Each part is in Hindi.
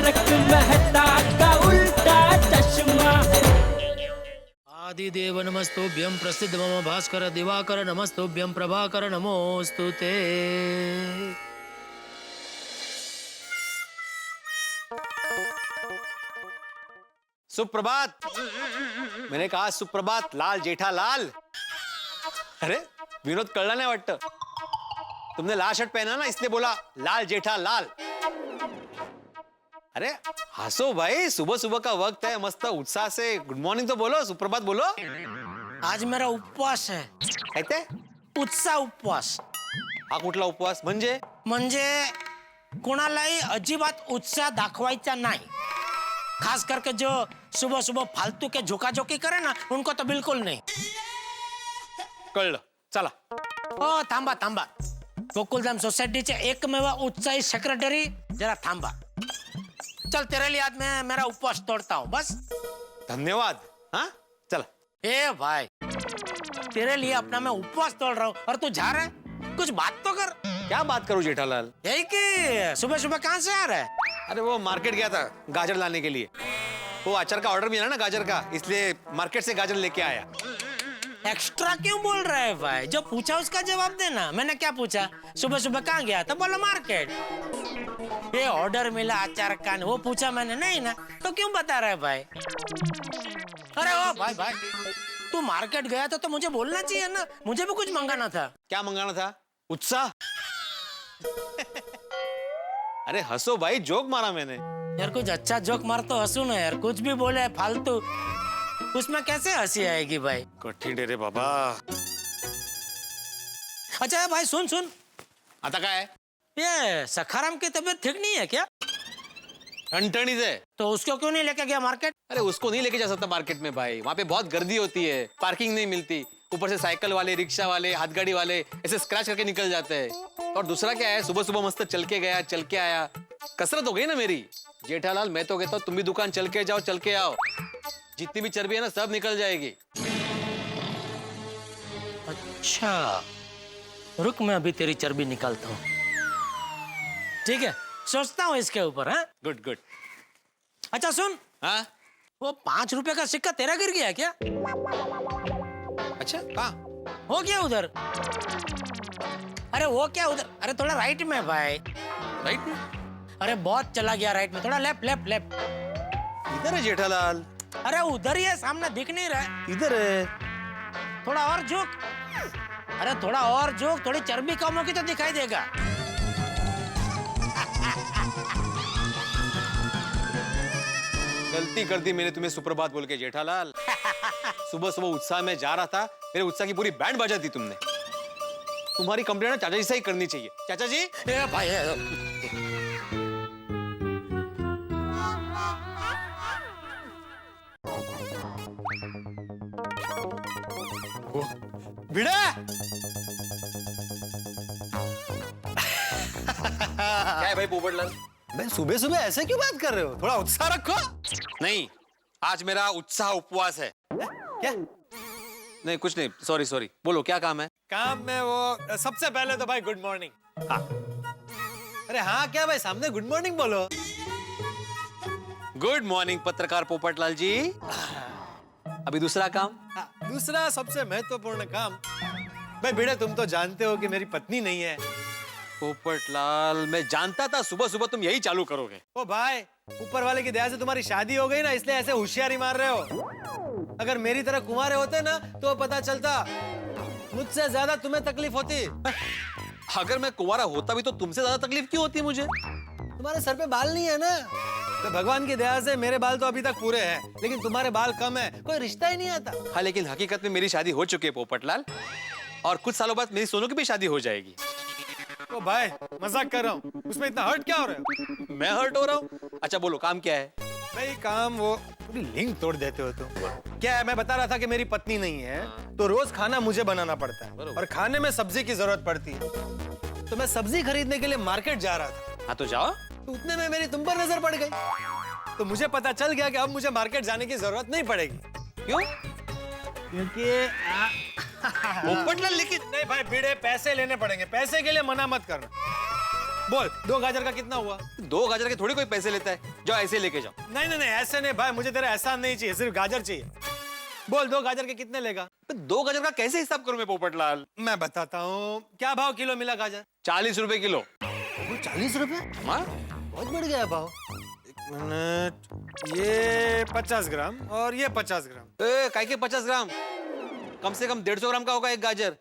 तारक मेहता का उल्टा चश्मा। आदिदेव नमस्तुभ्यं प्रसिद्ध मम भास्कर दिवाकर नमस्तुभ्यं प्रभाकर नमोस्तुते। सुप्रभात। मैंने कहा सुप्रभात लाल जेठालाल। अरे विनोद कळला नहीं वाटतं। तुमने लाल शर्ट पहना ना इसलिए बोला लाल जेठालाल। अरे हंसो भाई, सुबह सुबह का वक्त है, मस्त उत्साह से गुड मॉर्निंग तो बोलो, सुप्रभात बोलो। आज मेरा उपवास है। कहते उत्साह उपवास हा कुठला उपवास म्हणजे? म्हणजे कोणालाही अजिबात उत्साह दाखवायचा नाही, खास करके जो सुबह सुबह फालतू के झोकाझोकी करे ना उनको तो बिल्कुल नहीं। कळलं, चला। ओ थांबा थांबा, गोकुलधाम सोसायटीचे एकमेव उत्साही सेक्रेटरी, जरा थांबा। चल तेरे लिए आज मैं मेरा उपवास तोड़ता हूँ, बस। धन्यवाद। हाँ चला। ए भाई, तेरे लिए अपना मैं उपवास तोड़ रहा हूँ और तू जा रहा है, कुछ बात तो कर। क्या बात करूं जेठालाल? यही कि सुबह सुबह कहाँ से आ रहा है? अरे वो मार्केट गया था गाजर लाने के लिए। वो अचार का ऑर्डर मिला ना गाजर का, इसलिए मार्केट से गाजर लेके आया। एक्स्ट्रा क्यों बोल रहा है भाई? जो पूछा उसका जवाब देना। मैंने क्या पूछा? सुबह सुबह कहाँ गया था? बोला मार्केट। ये ऑर्डर मिला अचार का, वो पूछा मैंने नहीं ना, तो क्यों बता रहा है भाई? अरे ओ भाई भाई, तू मार्केट गया था तो मुझे बोलना चाहिए ना, मुझे भी कुछ मंगाना था। क्या मंगाना था? उत्साह। अरे हंसो भाई, जोक मारा मैंने। यार कुछ अच्छा जोक मार तो हंसू ना यार, कुछ भी बोले फालतू, उसमें कैसे हंसी आएगी भाई? कठीण रे बाबा। अच्छा भाई सुन सुन, आता काय? ये सखाराम की तबीयत ठीक नहीं है क्या? ठणठणी से। तो उसको क्यों नहीं लेके गया मार्केट? अरे उसको नहीं लेके जा सकता मार्केट में भाई, वहाँ पे बहुत गर्दी होती है, पार्किंग नहीं मिलती, ऊपर से साइकिल वाले, रिक्शा वाले, हाथगाड़ी वाले ऐसे स्क्रैच करके निकल जाते हैं। और दूसरा क्या है, सुबह सुबह मस्त चल के गया, चल के आया, कसरत हो गई ना मेरी। जेठालाल मैं तो कहता हूँ तुम भी दुकान चल के जाओ, चल के आओ, जितनी भी चर्बी है ना सब निकल जाएगी। अच्छा रुक, मैं अभी तेरी चर्बी निकालता हूँ। ठीक है, सोचता हूँ इसके ऊपर। हाँ गुड गुड। अच्छा सुन, हाँ वो 5 रुपए का सिक्का तेरा गिर गया क्या? अच्छा कहाँ? हो गया उधर। अरे वो क्या उधर? अरे थोड़ा राइट में भाई। राइट में? अरे बहुत चला गया राइट में, थोड़ा लेफ्ट लेफ्ट लेफ्ट। इधर है जेठालाल। अरे उधर ही है, सामने दिख नहीं रहा है। इधर है। थोड़ा और झुक। अरे थोड़ा और झुक, थोड़ी चर्बी कम होगी तो दिखाई देगा। गलती कर दी मैंने तुम्हें सुप्रभात बोल के जेठालाल। सुबह सुबह उत्साह में जा रहा था, मेरे उत्साह की पूरी बैंड बजा दी तुमने। तुम्हारी कंप्लेंट चाचा जी से ही करनी चाहिए। चाचा जी। ए भाई भिड़ा। क्या है भाई पोपटलाल? मैं सुबह सुबह ऐसे क्यों बात कर रहे हो? थोड़ा उत्साह रखो। नहीं, आज मेरा उत्साह उपवास है। क्या? नहीं कुछ नहीं, सॉरी सॉरी। बोलो क्या काम है? काम में वो सबसे पहले तो भाई गुड मॉर्निंग। हाँ। अरे हाँ क्या भाई, सामने गुड मॉर्निंग बोलो। गुड मॉर्निंग पत्रकार पोपटलाल जी। अभी दूसरा काम। हाँ, दूसरा सबसे महत्वपूर्ण काम। भाई भिड़े, तुम तो जानते हो कि मेरी पत्नी नहीं है। पोपटलाल मैं जानता था सुबह सुबह तुम यही चालू करोगे। ओ भाई, ऊपर वाले की दया से तुम्हारी शादी हो गई ना, इसलिए ऐसे होशियारी मार रहे हो। अगर मेरी तरह कुंवारे होते ना तो पता चलता, मुझसे ज्यादा तुम्हें तकलीफ होती। अगर मैं कुंवारा होता भी तो तुमसे ज्यादा तकलीफ क्यों होती मुझे? तुम्हारे सर पे बाल नहीं है ना, तो भगवान की दया से मेरे बाल तो अभी तक पूरे हैं, लेकिन तुम्हारे बाल कम है, कोई रिश्ता ही नहीं आता। हाँ लेकिन हकीकत में मेरी शादी हो चुकी है पोपटलाल, और कुछ सालों बाद मेरी सोनू की भी शादी हो जाएगी। ओ भाई मजाक कर रहा हूँ, उसमें इतना हर्ट क्या हो रहा है? मैं हर्ट हो रहा हूँ? अच्छा बोलो काम क्या है? भाई काम वो पूरी लिंक तोड़ देते हो तुम। क्या है, मैं बता रहा था कि मेरी पत्नी नहीं है तो रोज खाना मुझे बनाना पड़ता है, और खाने में सब्जी की जरूरत पड़ती है। तो मैं सब्जी खरीदने के लिए मार्केट जा रहा था। हाँ तो जाओ। तो उतने में मेरी तुम पर नजर पड़ गई, तो मुझे पता चल गया कि अब मुझे मार्केट जाने की जरूरत नहीं पड़ेगी। क्यों? क्योंकि पोपटलाल लेकिन नहीं भाई भिड़े, पैसे लेने पड़ेंगे, पैसे के लिए मना मत करना। बोल 2 गाजर का कितना हुआ? 2 गाजर के थोड़ी कोई पैसे लेता है, जाओ ऐसे लेके जाओ। नहीं नहीं नहीं, ऐसे नहीं भाई, मुझे तेरा एहसान नहीं चाहिए, सिर्फ गाजर चाहिए। बोल 2 गाजर के कितने लेगा? 2 गाजर का कैसे हिसाब करूं मैं पोपटलाल? मैं बताता हूँ। क्या भाव किलो मिला गाजर? 40 रुपए किलो। 40 रुपए? हाँ? बहुत बढ़ गया भाव। एक मिनट, ये 50 ग्राम और ये 50 ग्राम। काय के 50 ग्राम? कम से कम 150 ग्राम का होगा एक गाजर।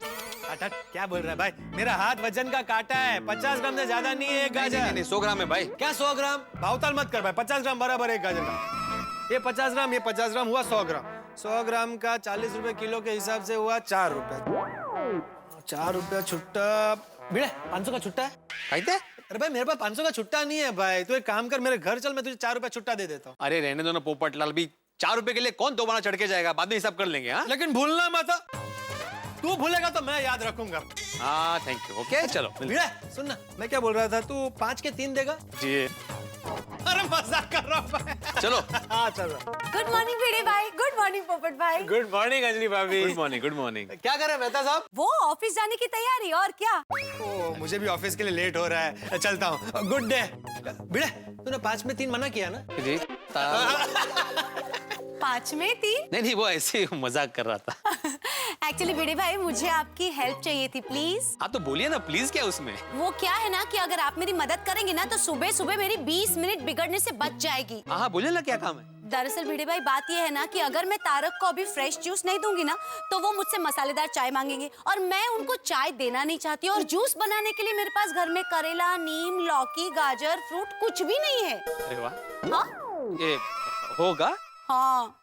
हट, क्या बोल रहा है भाई? मेरा हाथ वजन का काटा है, 50 ग्राम से ज्यादा नहीं है एक गाजर। नहीं 100 ग्राम है भाई। क्या 100 ग्राम? भावताल मत कर भाई, 50 ग्राम बराबर है एक गाजर का। ये 50 ग्राम, ये 50 ग्राम हुआ 100 ग्राम। 100 ग्राम का 40 रुपए किलो के हिसाब से हुआ 4 रुपए। 4 रुपया छुट्टा। भिड़े 500 का छुट्टा है। कहते? अरे भाई मेरे पास 500 का छुट्टा नहीं है भाई, तू एक काम कर, मेरे घर चल, मैं तुझे 4 रुपया छुट्टा दे देता हूँ। अरे रहने दो ना पोपटलाल, भी 4 रुपए के लिए कौन दोबारा चढ़ के जाएगा? बाद में हिसाब कर लेंगे। हाँ लेकिन भूलना मत, तू भूलेगा तो मैं याद रखूंगा। हाँ थैंक यू। ओके चलो। भिड़े सुन ना, मैं क्या बोल रहा था, तू 5 के 3 देगा? जी अरे मजाक कर रहा हूँ मैं। चलो। हाँ चलो। गुड मॉर्निंग भिड़े भाई, गुड मॉर्निंग पोपट भाई। गुड मॉर्निंग अंजलि भाभी। Good morning. Good morning. क्या कर रहे हैं मेहता साहब? वो ऑफिस जाने की तैयारी, और क्या। ओ, मुझे भी ऑफिस के लिए लेट हो रहा है, चलता हूँ। Good day. भिड़े तूने 5 में 3 मना किया ना? जी 5 में 3? नहीं वो ऐसे ही मजाक कर रहा था। एक्चुअली भिड़े भाई मुझे आपकी हेल्प चाहिए थी, प्लीज। हाँ तो बोलिए ना प्लीज, क्या उसमें? वो क्या है ना कि अगर आप मेरी मदद करेंगे ना तो सुबह सुबह मेरी 20 मिनट बिगड़ने से बच जाएगी। हाँ बोलिए ना, क्या काम है? दरअसल भिड़े भाई बात ये है ना कि अगर मैं तारक को अभी फ्रेश जूस नहीं दूंगी ना तो वो मुझसे मसालेदार चाय मांगेंगे, और मैं उनको चाय देना नहीं चाहती, और जूस बनाने के लिए मेरे पास घर में करेला, नीम, लौकी, गाजर, फ्रूट कुछ भी नहीं है। अरे वाह। हाँ ये होगा। हाँ,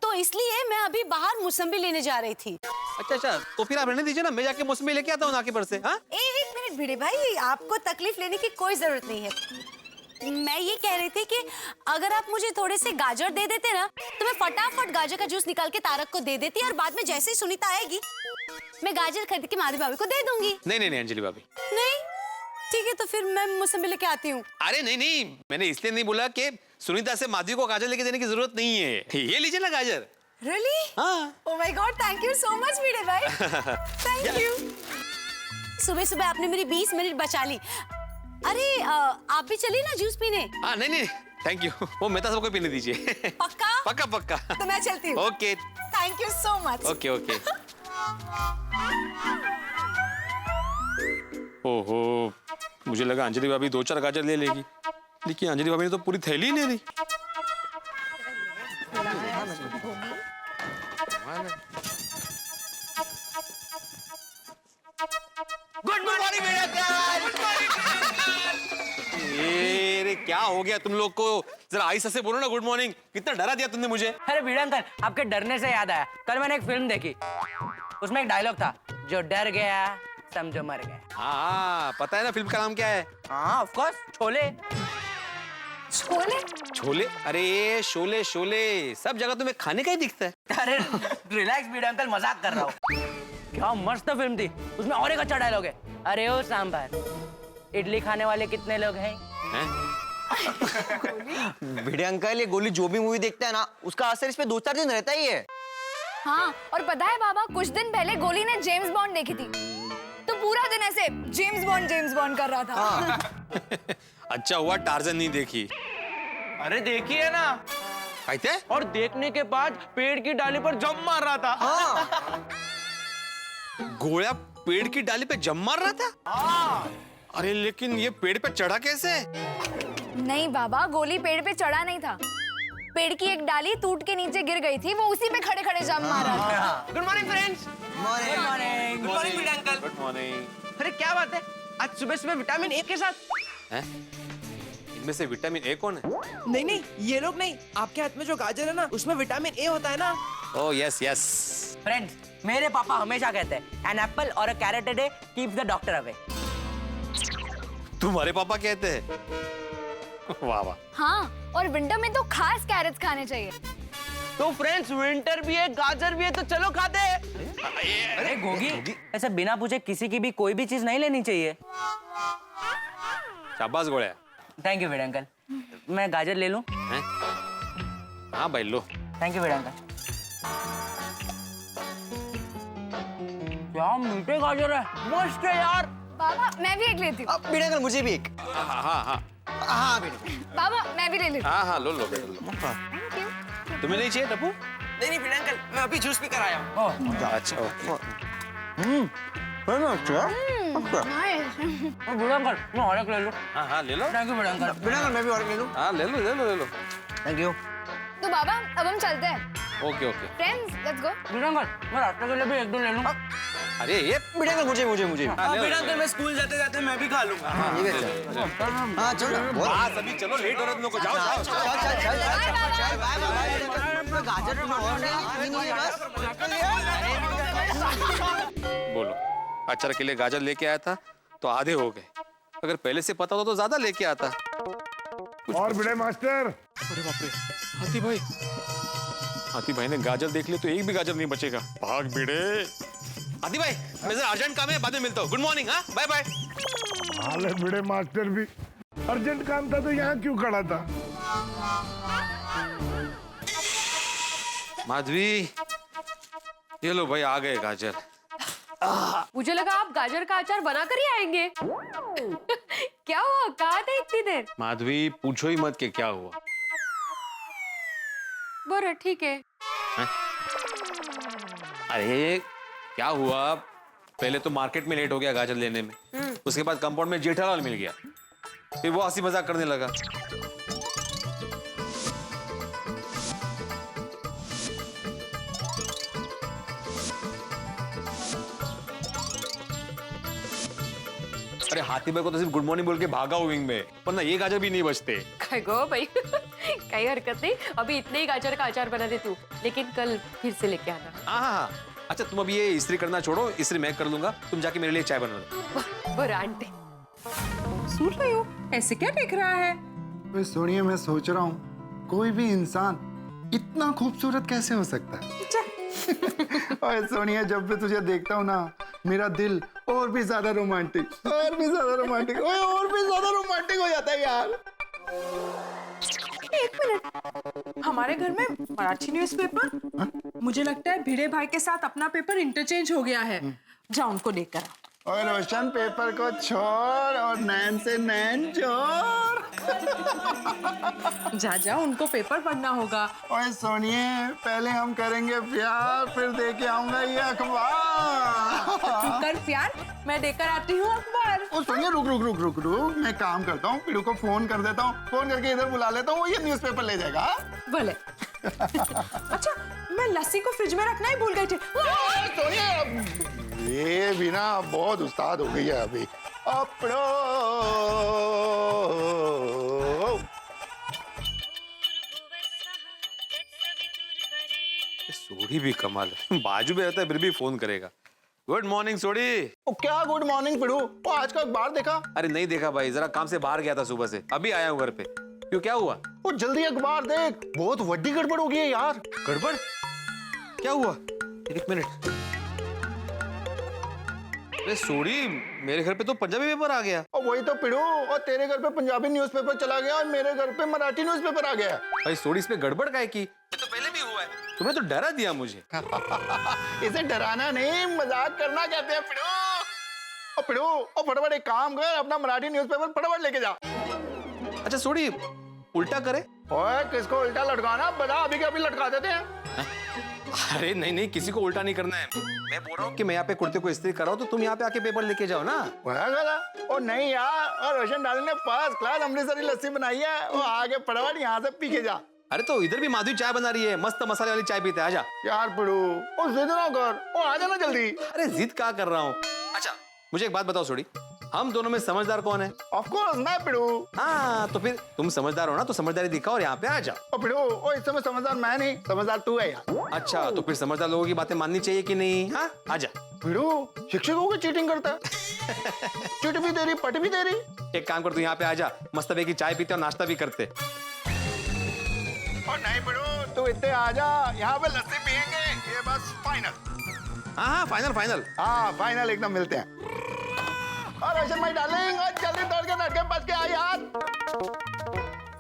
तो इसलिए मैं अभी बाहर मौसम्बी लेने जा रही थी। अच्छा तो फिर आप रहने दीजिए ना, मैं जाके मौसमी लेके आता हूँ नाके पर से। हाँ एक मिनट भिड़े भाई, आपको तकलीफ लेने की कोई जरूरत नहीं है। मैं ये कह रही थी कि अगर आप मुझे थोड़े से गाजर दे देते ना तो मैं फटाफट गाजर का जूस निकाल के तारक को दे देती, और बाद में जैसे ही सुनीता आएगी मैं गाजर खरीद के माधवी भाभी को दे दूंगी। नहीं अंजलि भाभी। नहीं? ठीक है, तो फिर मैं मौसम्बी लेके आती हूँ। अरे नहीं, मैंने इसलिए नहीं बोला कि सुनीता से माधवी को गाजर लेके देने की जरूरत नहीं है। ये लीजिए ना गाजर। Really? हाँ। Oh my God, thank you so much भिड़े भाई। Thank you। सुबह सुबह आपने मेरी 20 मिनट बचा ली। अरे आप भी चलिए ना जूस पीने। हाँ नहीं थैंक यू, वो मेहता सबको पीने दीजिए। पक्का? पक्का। तो मैं चलती हूँ। Okay. Thank you so much. Okay. ओहो, मुझे लगा अंजलि भाभी 2-4 गाजर ले लेगी, लेकिन अंजलि भाभी ने तो पूरी थैली ले ली। गुड मॉर्निंग अरे क्या हो गया तुम लोग को? जरा आहिस्ता से बोलो ना गुड मॉर्निंग। कितना डरा दिया तुमने मुझे। अरे भिड़े अंकल, आपके डरने से याद आया, कल मैंने एक फिल्म देखी, उसमें एक डायलॉग था, जो डर गया समझो मर गया। हाँ पता है ना फिल्म का नाम क्या है? हाँ ऑफ कोर्स, छोले। छोले? छोले? अरे शोले सब जगह तुम्हें खाने का ही दिखता है। अरे रिलैक्स भिड़े अंकल, मजाक कर रहा हूँ। क्या मस्त फिल्म थी, उसमें और एक अच्छा डायलॉग है, अरे ओ सांभर, इडली खाने वाले कितने लोग हैं? भिड़े अंकल, ये गोली जो भी मूवी देखता है ना उसका असर इस पे 2-4 दिन रहता ही है। हाँ, और पता है बाबा, कुछ दिन पहले गोली ने जेम्स बॉन्ड देखी थी तो पूरा दिन ऐसे जेम्स बॉन्ड कर रहा था। अच्छा हुआ टार्जन नहीं देखी। अरे देखिए ना। कहते? और देखने के बाद पेड़ की डाली पर जंप मार रहा था। घोड़ा पेड़ की डाली पे जम मार रहा था? अरे लेकिन ये पेड़ पे चढ़ा कैसे? नहीं बाबा, गोली पेड़ पे चढ़ा नहीं था, पेड़ की एक डाली टूट के नीचे गिर गई थी, वो उसी पे खड़े खड़े जम मार रहा था। Good morning friends. Good morning. Good morning Bhide uncle. Good morning. अरे क्या बात है, आज सुबह सुबह विटामिन ए के साथ? हैं? इनमें से विटामिन ए कौन है? नहीं ये लोग नहीं, आपके हाथ में जो गाजर है ना उसमें विटामिन ए होता है ना। ओह यस फ्रेंड्स, मेरे पापा हमेशा कहते हैं, एन एप्पल और a carrot a day keeps the doctor away. तुम्हारे पापा कहते हैं? वाह। हाँ, और विंटर में तो खास कैरेट्स खाने चाहिए। तो फ्रेंड्स, विंटर भी है, गाजर भी है, तो चलो खाते हैं। अरे गोगी, ऐसे बिना पूछे किसी की भी कोई भी चीज नहीं लेनी चाहिए। शाबाश गोड़े। Thank you Bhide uncle. मैं गाजर ले लूं? हैं? हाँ भाई लो। Thank you Bhide uncle. क्या मीठे गाजर है, मस्त है यार। पापा मैं भी एक लेती हूँ। अब भिड़े अंकल मुझे भी एक। हाँ हाँ हाँ हाँ भिड़े। पापा मैं भी ले लेती हाँ हाँ लो लो बेटा लो। हूँ। Thank you. तुम्हें नहीं चाहिए टप्पू? नहीं भिड़े अंकल, मैं अभी जूस पी कर आया हूँ। अच्छा ओके। नाइस। बूढ़ा अंकल मैं और एक ले लूं। हाँ हाँ ले लो। थैंक यू बूढ़ा अंकल। भिड़े अंकल मैं भी और ले लूँ। हाँ ले लो ले लो ले लो। Thank you. तो बाबा अब हम चलते हैं। Okay okay. Friends let's go. बूढ़ा अंकल मैं रास्ते के लिए भी एक दो ले लूं। अरे ये भिड़े अंकल मुझे मुझे मुझे। हाँ, ले लो, बूढ़ा ले अंकल लो। मैं स्कूल जाते जाते मैं भी खा लूंगा। ये भी अच्छा। हाँ चलो। हाँ सभी चलो लेट हो रहा है तुम लोग को जाओ जाओ चल चल चल चल चल बाय बाय। गाजर और नहीं बस। बोलो अचार के लिए गाजर लेके आया था तो आधे हो गए। अगर पहले से पता होता तो ज्यादा लेके आता। और बड़े मास्टर अरे बाप रे हाथी भाई। हाथी भाई ने गाजर देख लिया तो एक भी गाजर नहीं बचेगा। भाग भिड़े। हाथी भाई मैं जरा अर्जेंट काम है बाद में मिलता हूँ। Good morning. हाँ बाय बाय। हाल है बड़े मास्टर भी अर्जेंट काम था तो यहाँ क्यों खड़ा था? माधवी ये लो भाई आ गए गाजर। मुझे लगा आप गाजर का अचार बनाकर ही आएंगे। क्या हुआ, कहाँ थे इतनी देर? माधवी पूछो ही मत कि क्या हुआ। बरं ठीक है। अरे क्या हुआ पहले तो मार्केट में लेट हो गया गाजर लेने में। उसके बाद कंपाउंड में जेठालाल मिल गया। फिर वो हंसी मजाक करने लगा। अरे हाथी भाई को तो सिर्फ गुड मॉर्निंग बोल के भागा हुआ विंग में, वरना ये गाजर भी नहीं बचते। काय गो भाई। काही हरकत नहीं, अभी इतने ही गाजर का अचार बना देती हूँ, लेकिन कल फिर से लेके आना। हाँ हाँ हाँ। अच्छा तुम अभी ये इस्त्री करना छोड़ो, इस्त्री मैं कर लूंगा। तुम जाके मेरे लिए चाय बना दो। बरं आंटी। सुन रही हो, ऐसे क्या देख रहा है? वे सोनिया मैं सोच रहा हूँ कोई भी इंसान इतना खूबसूरत कैसे हो सकता है। ओए सोनिया जब भी तुझे देखता हूँ ना मेरा दिल और भी ज्यादा रोमांटिक और भी ज्यादा रोमांटिक और भी ज्यादा रोमांटिक हो जाता है यार। एक मिनट, हमारे घर में मराठी न्यूज़पेपर? मुझे लगता है भिड़े भाई के साथ अपना पेपर इंटरचेंज हो गया है। जा उनको लेकर आ। और रोशन पेपर को छोड़ और नैन से नैन जोड़। जा जा उनको पेपर पढ़ना होगा। ओए सोनिए पहले हम करेंगे प्यार फिर दे के आऊंगा ये अखबार। तू कर प्यार, मैं देकर आती हूँ अखबार। ओ सोनिया रुक रुक रुक रुक रुक मैं काम करता हूँ पिड़ू को फोन कर देता हूँ, फोन करके इधर बुला लेता हूँ, वो ये न्यूज़पेपर ले जाएगा। भले। अच्छा मैं लस्सी को फ्रिज में रखना ही भूल गई थी। सोनिया ये भी ना बहुत उस्ताद हो गई है अभी। अपड़ो सोडी भी कमाल है, बाजू में रहता है फिर भी फोन करेगा। गुड मॉर्निंग सोडी। ओ क्या गुड मॉर्निंग पिड़ू, वो आज का अखबार देखा? अरे नहीं देखा भाई, जरा काम से बाहर गया था सुबह से, अभी आया हूँ घर पे। क्यों क्या हुआ? वो जल्दी अखबार देख, बहुत वड्डी गड़बड़ हो गई है यार। गड़बड़? क्या हुआ? एक मिनट। अरे सोडी मेरे घर पे तो पंजाबी पेपर आ गया। और वही तो पिड़ू, और तेरे घर पे पंजाबी न्यूज़पेपर चला गया और मेरे घर पे मराठी न्यूज़पेपर आ गया। भाई सोडी इसमें गड़बड़ काहे की? ये तो पहले भी हुआ है। तुमने तो डरा दिया मुझे। इसे डराना नहीं मजाक करना कहते हैं पिड़ू। और पिड़ू और फटाफट एक काम कर, अपना मराठी न्यूज़पेपर फटाफट लेके जा। अच्छा सोडी उल्टा करे? ओए किसको उल्टा लटकाना बता, अभी के अभी लटका देते हैं। अरे नहीं नहीं किसी को उल्टा नहीं करना है। मैं बोल रहा हूँ कि मैं यहाँ पे कुर्ते को इस्त्री कर रहा हूँ तो तुम यहाँ पे आके पेपर लेके जाओ ना। वह गला और नहीं यार, और रोशन डाली ने फर्स्ट क्लास अमृतसरी लस्सी बनाई है, वो आगे फटाफट यहाँ से पी के जा। अरे तो इधर भी माधवी चाय बना रही है, मस्त मसाले वाली चाय पीते हैं, आजा। यार पिड़ू और जिद ना कर, वो आ जाना जल्दी। अरे जिद क्या कर रहा हूँ। अच्छा मुझे एक बात बताओ सोडी, हम दोनों में समझदार कौन है? ऑफ कोर्स मैं पिड़ू। हाँ तो फिर तुम समझदार हो ना, तो समझदारी दिखाओ और यहाँ पे आ जाओ। और पिड़ू ओ इस समय समझदार मैं नहीं, समझदार तू है यार। अच्छा तो फिर समझदार लोगों की बातें माननी चाहिए कि नहीं? हाँ आजा। पिड़ू शिक्षकों की चीटिंग करता है। चिट भी दे रही पट भी दे रही। एक काम कर तू यहाँ पे आजा, मस्त की चाय पीते और नाश्ता भी करते। और नहीं पिड़ू तू इतने आजा, यहाँ पे लस्सी पियेंगे, ये बस फाइनल। हाँ हाँ फाइनल फाइनल। हाँ फाइनल एकदम मिलते हैं। और रोशन भाई डार्लिंग और जल्दी दौड़ के लड़के बच के आ यार।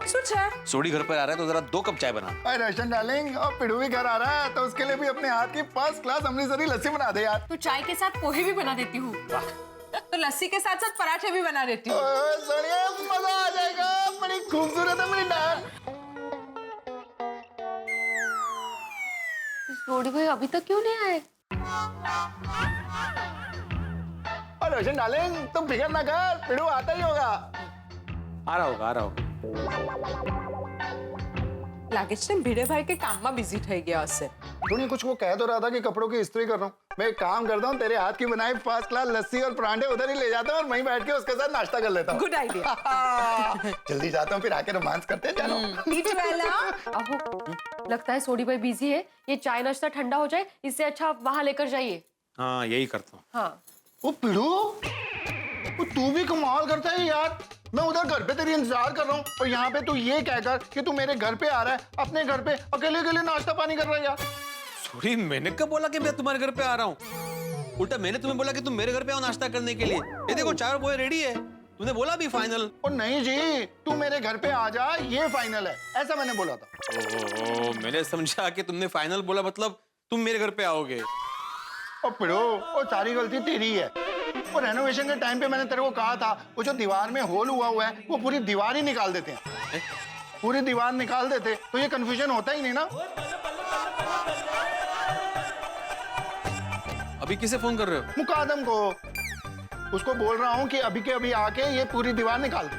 कुछ है? सोडी घर पर आ रहा है तो जरा 2 कप चाय बना। और रोशन डार्लिंग और पिड़ू भी घर आ रहा है तो उसके लिए भी अपने हाथ की फर्स्ट क्लास अमृतसरी लस्सी बना दे यार। तो चाय के साथ पोहे भी बना देती हूँ। तो लस्सी के साथ साथ पराठे भी बना देती हूँ। ओए सोनिया, मजा आ जाएगा। बड़ी खूबसूरत है मेरी दाल। रोडी भाई अभी तक क्यों नहीं आए? और रोशन डार्लिंग, तुम फिक्र ना कर, पिड़ू आता ही होगा। आ रहा होगा, आ रहा होगा। लागे છે ભીડે ભાઈ के काम में बिजी થઈ ગયા હશે। तूने कुछ वो कह तो रहा था कि कपड़ों की इस्त्री कर रहा हूँ। मैं एक काम करता हूँ, तेरे हाथ की बनाई फर्स्ट क्लास लस्सी और परांठे उधर ही ले जाता हूँ और वहीं बैठ के उसके साथ नाश्ता कर लेता हूँ। Good idea. जल्दी जाता हूँ, फिर आके रोमांस करते हैं। चलो। मीट वाला। अहो, लगता है सोडी भाई बिजी है। ये चाय नाश्ता ठंडा हो जाए, इससे अच्छा आप वहां लेकर जाइए। हाँ, यही करता हूँ। हाँ। ओ पिड़ू, तू भी कमाल करता है यार। मैं उधर घर पे तेरी इंतजार कर रहा हूँ और यहाँ पे तू ये कहकर कि तू मेरे घर पे आ रहा है, अपने घर पे अकेले अकेले नाश्ता पानी कर रहा है यार। सॉरी, मैंने कब बोला कि मैं तुम्हारे घर पे आ रहा हूँ? उल्टा मैंने तुम्हें बोला कि तुम मेरे घर पे आओ नाश्ता करने के लिए। ये देखो, चाय और पोहे रेडी है। तूने बोला भी फाइनल। और नहीं जी, तू मेरे घर पे आ जा, ये फाइनल है, ऐसा मैंने बोला था। ओहो, मैंने समझा कि तुमने फाइनल बोला मतलब तुम मेरे घर पे आओगे। और पिड़ो, वो सारी गलती तेरी है। और रेनोवेशन के टाइम पे मैंने तेरे को कहा था, वो जो दीवार में होल हुआ है, वो पूरी दीवार ही निकाल देते हैं। पूरी दीवार निकाल देते तो ये कंफ्यूजन होता ही नहीं ना। अभी किसे फोन कर रहे हो? मुकादम को। उसको बोल रहा हूँ कि अभी के अभी आके ये पूरी दीवार निकाल दे।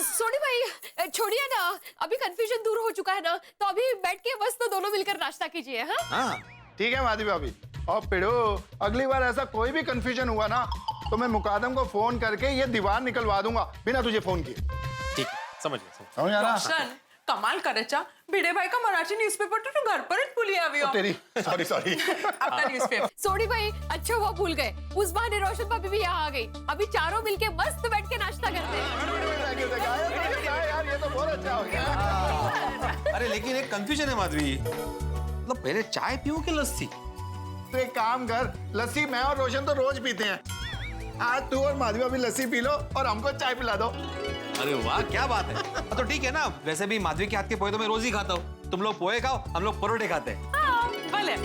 सोडी भाई छोड़िए ना, अभी कंफ्यूजन दूर हो चुका है ना, तो अभी बैठ के बस तो दोनों मिलकर नाश्ता कीजिए। हाँ, ठीक है माधवी भाभी। और पिड़ो, अगली बार ऐसा कोई भी कंफ्यूजन हुआ ना तो मैं मुकादम को फोन करके ये दीवार निकलवा दूंगा बिना तुझे फोन किए। ठीक है, समझ गया। समझ आ रहा? रोशन कमाल करे चा, भिड़े भाई का मराठी न्यूज़पेपर तो तू घर पर ही भूली आवी हो। तेरी सॉरी अपना न्यूज़पेपर। सोडी भाई अच्छा हुआ भूल गए। उस बहाने रोशन भाभी भी यहाँ आ गई। अभी चारों मिलके मस्त बैठ के नाश्ता करते हैं। यार, ये तो बहुत अच्छा हो गया। अरे लेकिन एक कंफ्यूजन है माधवी, मतलब पहले चाय पीऊं कि लस्सी? तो एक काम कर, लस्सी मैं और रोशन तो रोज पीते हैं। आज तू और माधवी अभी लस्सी पी लो और हमको चाय पिला दो। अरे वाह, क्या बात है। तो ठीक है ना, वैसे भी माधवी के हाथ के पोहे तो मैं रोज ही खाता हूँ। तुम लोग पोहे खाओ, हम लोग परोठे खाते हैं। हाँ, भले।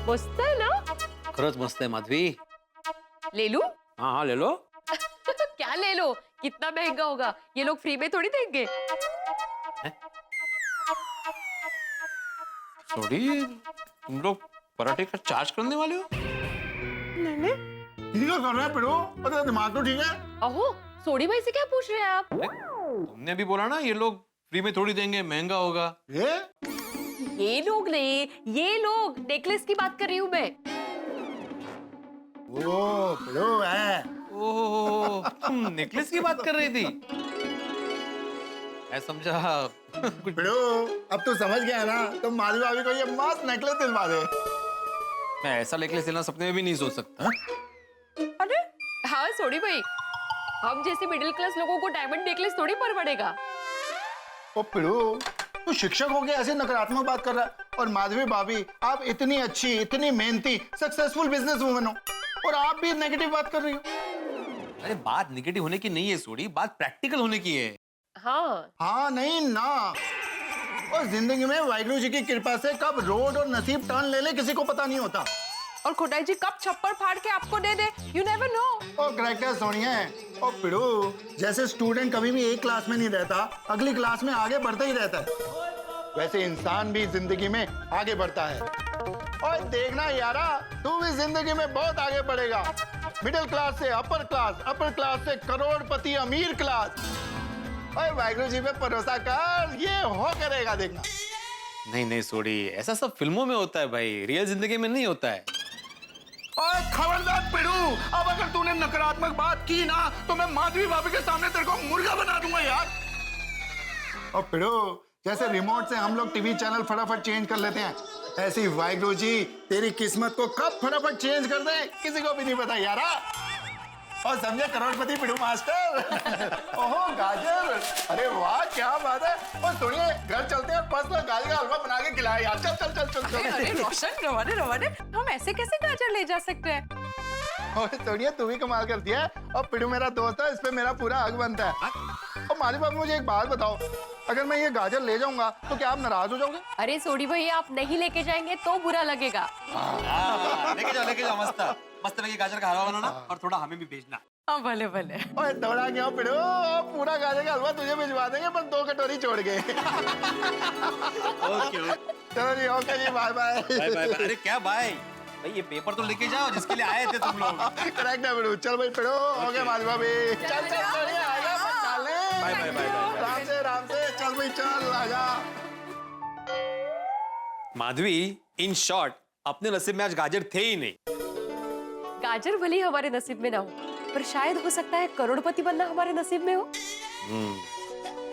मस्त है ना? खरंच मस्त है माधवी। ले लूं? हाँ हाँ, ले लो। क्या ले लो? कितना महंगा होगा? ये लोग फ्री में थोड़ी देंगे। सॉरी, तुम लोग पराठे का चार्ज करने वाले हो? ठीक है कर रहे हैं पिड़ो, तेरा दिमाग तो ठीक है। अहो, सोडी भाई से क्या पूछ रहे हैं आप? तुमने अभी बोला ना ये लोग फ्री में थोड़ी देंगे, महंगा होगा। ये लोग नहीं, ये लोग। नेकलेस की बात कर रही हूँ मैं। ओ पिड़ो है। ओह, तुम नेकलेस की बात कर रही थी? मैं समझा कुछ। पिड़ो, अब तू समझ गया ना, तो माधवी भाभी को ये मस्त नेकलेस दिलवा दे। मैं ऐसा नेकलेस लेना सपने में भी नहीं सोच सकता। अरे हाँ सोडी भाई, हम जैसे मिडिल क्लास लोगों को डायमंड नेकलेस थोड़ी पर पड़ेगा। ओ पिड़ो, तू शिक्षक हो गया ऐसे नकारात्मक बात कर रहा है। और माधवी भाभी, आप इतनी अच्छी, इतनी मेहनती, सक्सेसफुल बिजनेस वुमन हो और आप भी नेगेटिव बात कर रही हो। अरे बात नेगेटिव होने की नहीं है सोडी, बात प्रैक्टिकल होने की है। हाँ नहीं ना। और जिंदगी में वाहिगुरु जी की कृपा से कब रोड और नसीब टर्न ले ले किसी को पता नहीं होता। और खुदाई जी कब छप्पर फाड़ के आपको दे दे, यू नेवर नो। ओ करेक्टर सोनिया। ओ पिड़ू, जैसे स्टूडेंट कभी भी एक क्लास में नहीं रहता, अगली क्लास में आगे बढ़ता ही रहता है, वैसे इंसान भी जिंदगी में आगे बढ़ता है। और देखना यारा, तू भी जिंदगी में बहुत आगे बढ़ेगा। मिडिल क्लास से अपर क्लास से करोड़पति अमीर क्लास। और वाहिगुरु जी पे भरोसा कर, ये हो करेगा, देखना। नहीं नहीं सोडी, ऐसा सब फिल्मों में होता है भाई, रियल जिंदगी में नहीं होता है। और खबरदार पिड़ू, अब अगर तूने नकारात्मक बात की ना तो मैं माधवी भाभी के सामने तेरे को मुर्गा बना दूंगा यार। और पिड़ू, जैसे रिमोट से हम लोग टीवी चैनल फटाफट चेंज कर लेते हैं, ऐसी वाहिगुरु जी तेरी किस्मत को कब फटाफट चेंज कर दे किसी को भी नहीं पता यारा। और समझे करोड़पति पिड़ू मास्टर। ओहो गाजर, अरे वाह क्या बात है। और सुनिए, घर चलते हैं, पर्सनल गाजर का हलवा बना के खिलाए यार। चल चल चल चल चल। अरे रोशन, रवाने हम ऐसे कैसे गाजर ले जा सकते हैं? और सोनिया, तू भी कमाल कर दिया। और पिड़ू मेरा दोस्त है, इस पे मेरा पूरा हक बनता है। और माली बाबू मुझे एक बात बताओ, अगर मैं ये गाजर ले जाऊंगा तो क्या आप नाराज हो जाओगे? अरे सोडी भाई आप नहीं लेके जाएंगे तो बुरा लगेगा। लेके जाओ मस्त मस्त लगे गाजर का हलवा बनाना और थोड़ा हमें भी भेजना। हाँ भले भले। ओए थोड़ा क्यों पिड़ो, पूरा गाजर का हलवा तुझे भिजवा देंगे, बस 2 कटोरी छोड़ के। ओके चलो जी, ओके जी, बाय बाय। Bye bye. अरे क्या बाय भाई, ये पेपर तो लेके जाओ जिसके लिए आए थे तुम लोग। करेक्ट है पिड़ो। चल भाई पिड़ो, ओके माली भाभी। चल चल चल, आजा मत डाले। Bye bye bye bye. Ram से चल भाई, चल आजा। माधवी, इन शॉर्ट अपने नसीब में आज गाजर थे ही नहीं। गाजर भले ही हमारे नसीब में ना हो, पर शायद हो सकता है करोड़पति बनना हमारे नसीब में हो।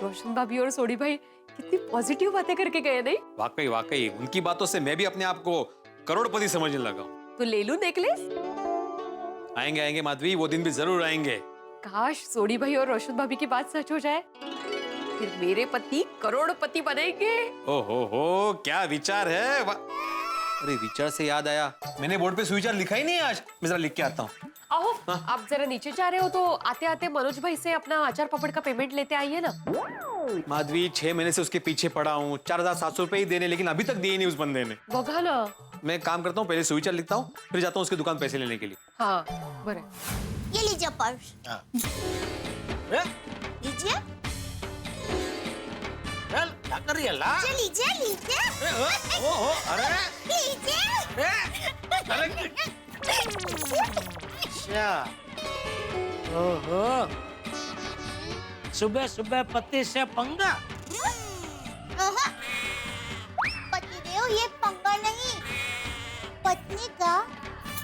रोशन भाभी और सोडी भाई कितनी पॉजिटिव बातें करके गए नहीं? वाकई वाकई उनकी बातों से मैं भी अपने आप को करोड़पति समझने लगा हूँ। तो ले लूं नेकलेस? आएंगे आएंगे माधवी, वो दिन भी जरूर आएंगे। काश सोडी भाई और रोशन भाभी की बात सच हो जाए, फिर मेरे पति करोड़पति बनेंगे। ओहो क्या विचार है। अरे विचार से याद आया, मैंने बोर्ड पे सुविचार लिखा ही नहीं है आज, मैं जरा लिख के आता हूँ। आओ आप जरा नीचे जा रहे हो तो आते आते मनोज भाई से अपना अचार पापड़ का पेमेंट लेते आइए ना। माधवी 6 महीने से उसके पीछे पड़ा हूँ, 4700 रुपए ही देने, लेकिन अभी तक दिए नहीं उस बंदे ने। बघा ना। मैं काम करता हूँ, पहले सुविचार लिखता हूँ, फिर जाता हूँ उसकी दुकान पैसे लेने के लिए। हाँ बरे। ये लीजिए पर्स। लीजिए। क्या कर रही है ला? लीजिए लीजिए। अरे लीजिए। अच्छा, ओहो, सुबह सुबह पति से पंगा। पतिदेव, ये पंगा नहीं, पत्नी का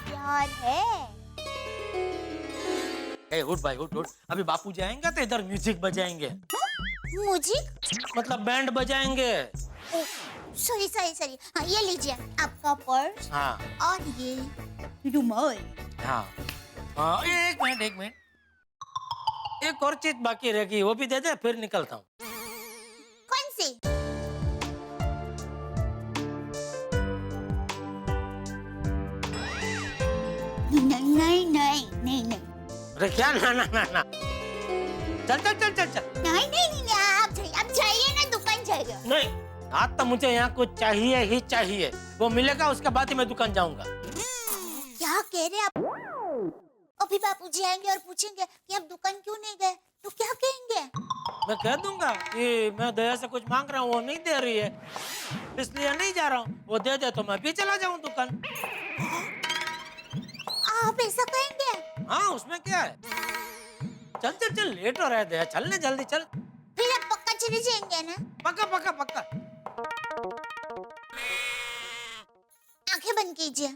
प्यार है। ए उठ भाई उठ उठ, अभी बापू जाएंगे तो इधर म्यूजिक बजाएंगे। म्यूजिक? मतलब बैंड बजाएंगे। Sorry sorry sorry. हाँ ये लीजिए आपका पर्स। हाँ और ये रुमाल। हाँ हाँ, एक मिनट, एक और चीज बाकी रह गई, वो भी दे दे, फिर निकलता हूँ। कौन सी? नहीं। अरे क्या ना ना ना ना, चल चल चल चल चल। नहीं आप जाइए ना, दुकान जाइए। नहीं, आज तो मुझे यहाँ कुछ चाहिए ही चाहिए, वो मिलेगा उसके बाद ही मैं दुकान जाऊंगा। क्या कह रहे आप? अभी बापूजी आएंगे और पूछेंगे कि आप दुकान क्यों नहीं गए, तो क्या कहेंगे? मैं कह दूंगा कि मैं दया से कुछ मांग रहा हूँ, वो नहीं दे रही है, इसलिए नहीं जा रहा हूँ। वो दे दे तो मैं भी चला जाऊँ दुकान। आप ऐसा कहेंगे? हाँ उसमें क्या है। चल चल चल, लेट हो रहा है दया, चलने जल्दी चल। फिर आप पक्का चले जाएंगे ना? पक्का पक्का पक्का। आंखें बंद कीजिए।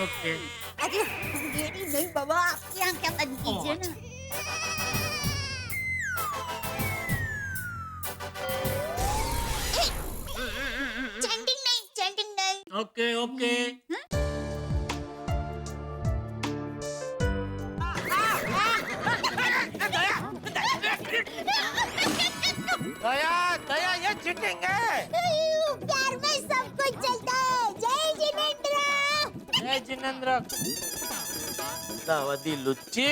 ओके। अरे मेरी नहीं बाबा, आपकी आंखें बंद कीजिए ना। चैंटिंग नहीं। Okay okay. दया ये चीटिंग है। प्यार में सब कुछ चलता है। जय जिनेंद्र। जय जिनेंद्र। दावदी लुच्ची।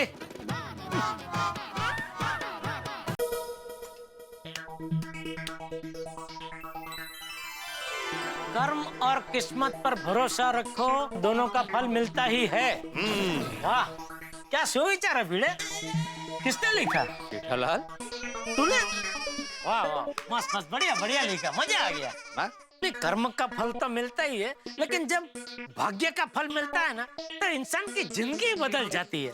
कर्म और किस्मत पर भरोसा रखो, दोनों का फल मिलता ही है। वाह क्या सुविचार है भिड़े, किसने लिखा? जेठालाल। तूने? वाह वाह, मस्त मस्त, बढ़िया बढ़िया लिखा, मजा आ गया। नहीं, कर्म का फल तो मिलता ही है, लेकिन जब भाग्य का फल मिलता है ना, तो इंसान की जिंदगी बदल जाती है।